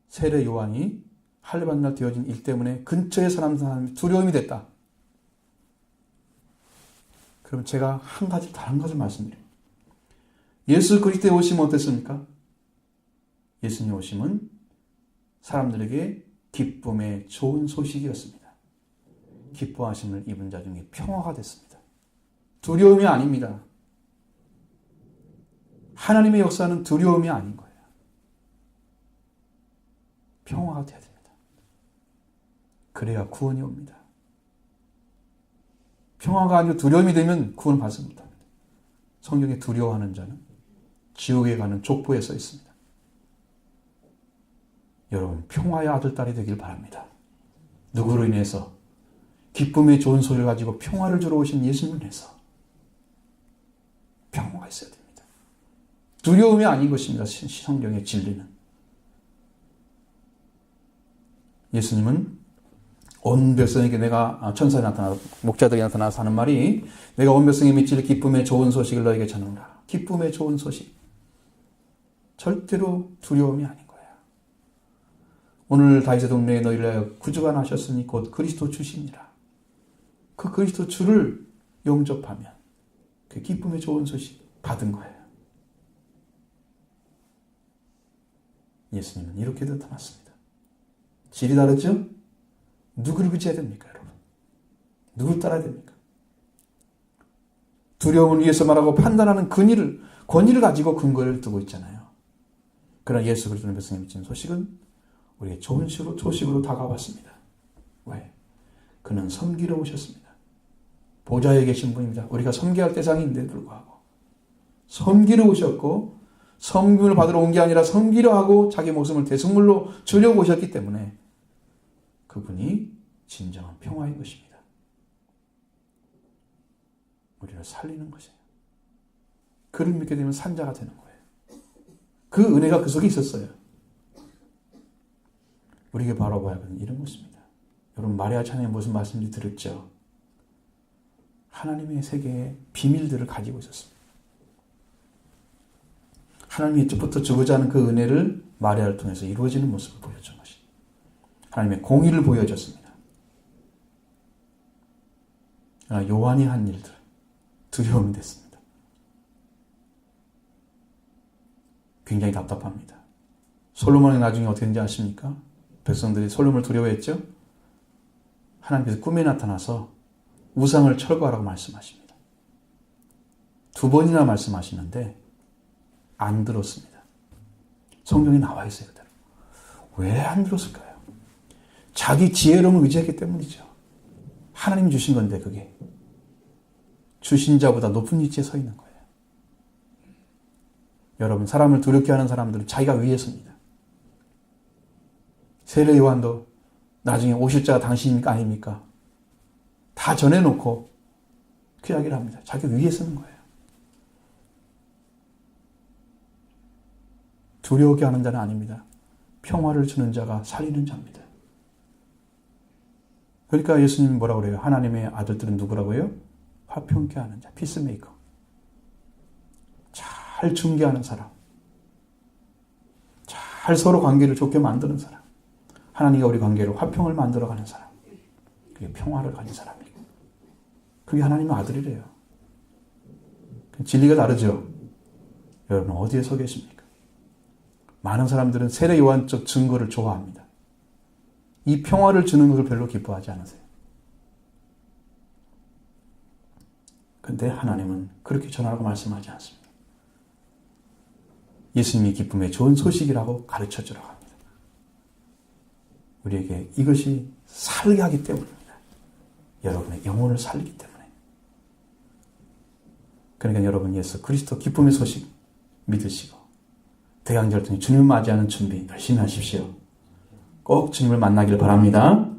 세례 요한이 할례받는 되어진 일 때문에 근처에 사는 사람이 두려움이 됐다. 그럼 제가 한 가지 다른 것을 말씀드립니다. 예수 그리스도의 오심은 어땠습니까? 예수님 오심은 사람들에게 기쁨의 좋은 소식이었습니다. 기뻐하심을 입은 자 중에 평화가 됐습니다. 두려움이 아닙니다. 하나님의 역사는 두려움이 아닌 거예요. 평화가 되어야 됩니다. 그래야 구원이 옵니다. 평화가 아니고 두려움이 되면 구원을 받지 못합니다. 성경에 두려워하는 자는 지옥에 가는 족보에 써 있습니다. 여러분, 평화의 아들, 딸이 되길 바랍니다. 누구로 인해서? 기쁨의 좋은 소리를 가지고 평화를 주러 오신 예수님을 인해서 평화가 있어야 됩니다. 두려움이 아닌 것입니다. 성경의 진리는. 예수님은 온 백성에게 내가 천사에 나타나 목자들에게 나타나서 하는 말이 내가 온 백성에 미칠 기쁨의 좋은 소식을 너에게 전하노라. 기쁨의 좋은 소식. 절대로 두려움이 아닌 거예요. 오늘 다윗의 동네에 너희를 위하여 구주가 나셨으니 곧 그리스도 주시니라. 그 그리스도 주를 영접하면 그 기쁨의 좋은 소식 받은 거예요. 예수님은 이렇게 나타났습니다. 질이 다르죠? 누구를 의지해야 됩니까, 여러분? 누구를 따라야 됩니까? 두려움을 위해서 말하고 판단하는 권위를 가지고 근거를 두고 있잖아요. 그러나 예수 그리스도의 백성에 미치는 소식은 우리의 좋은 소식으로 다가왔습니다. 왜? 그는 섬기러 오셨습니다. 보좌에 계신 분입니다. 우리가 섬겨야 할 대상인데 불구하고 섬기러 오셨고 섬김을 받으러 온 게 아니라 섬기려 하고 자기 목숨을 대속물로 주려고 오셨기 때문에 그분이 진정한 평화인 것입니다. 우리를 살리는 것이에요. 그를 믿게 되면 산자가 되는 거예요. 그 은혜가 그 속에 있었어요. 우리에게 바라봐야 하는 이런 것입니다. 여러분, 마리아 찬양에 무슨 말씀인지 들었죠? 하나님의 세계의 비밀들을 가지고 있었습니다. 하나님이 이쪽부터 주고자 하는 그 은혜를 마리아를 통해서 이루어지는 모습을 보여준 것이 하나님의 공의를 보여줬습니다. 그러나 요한이 한 일들 두려움이 됐습니다. 굉장히 답답합니다. 솔로몬이 나중에 어떻게 된지 아십니까? 백성들이 솔로몬을 두려워했죠? 하나님께서 꿈에 나타나서 우상을 철거하라고 말씀하십니다. 2번이나 말씀하시는데 안 들었습니다. 성경에 나와 있어요. 그대로. 왜 안 들었을까요? 자기 지혜로움을 의지했기 때문이죠. 하나님이 주신 건데 그게. 주신 자보다 높은 위치에 서 있는 거예요. 여러분, 사람을 두렵게 하는 사람들은 자기가 위에 섭니다. 세례 요한도 나중에 오실 자가 당신입니까? 아닙니까? 다 전해놓고 그 이야기를 합니다. 자기가 위에 서는 거예요. 두려워하게 하는 자는 아닙니다. 평화를 주는 자가 살리는 자입니다. 그러니까 예수님이 뭐라고 그래요? 하나님의 아들들은 누구라고요? 화평케 하는 자, 피스메이커. 잘 중개하는 사람. 잘 서로 관계를 좋게 만드는 사람. 하나님과 우리 관계를 화평을 만들어가는 사람. 그게 평화를 가진 사람이고. 그게 하나님의 아들이래요. 진리가 다르죠? 여러분 어디에 서 계십니까? 많은 사람들은 세례 요한적 증거를 좋아합니다. 이 평화를 주는 것을 별로 기뻐하지 않으세요. 근데 하나님은 그렇게 전하라고 말씀하지 않습니다. 예수님이 기쁨의 좋은 소식이라고 가르쳐주라고 합니다. 우리에게 이것이 살게 하기 때문입니다. 여러분의 영혼을 살리기 때문에. 그러니까 여러분 예수 그리스도 기쁨의 소식 믿으시고 대강절 통해 주님을 맞이하는 준비 열심히 하십시오. 꼭 주님을 만나길 바랍니다.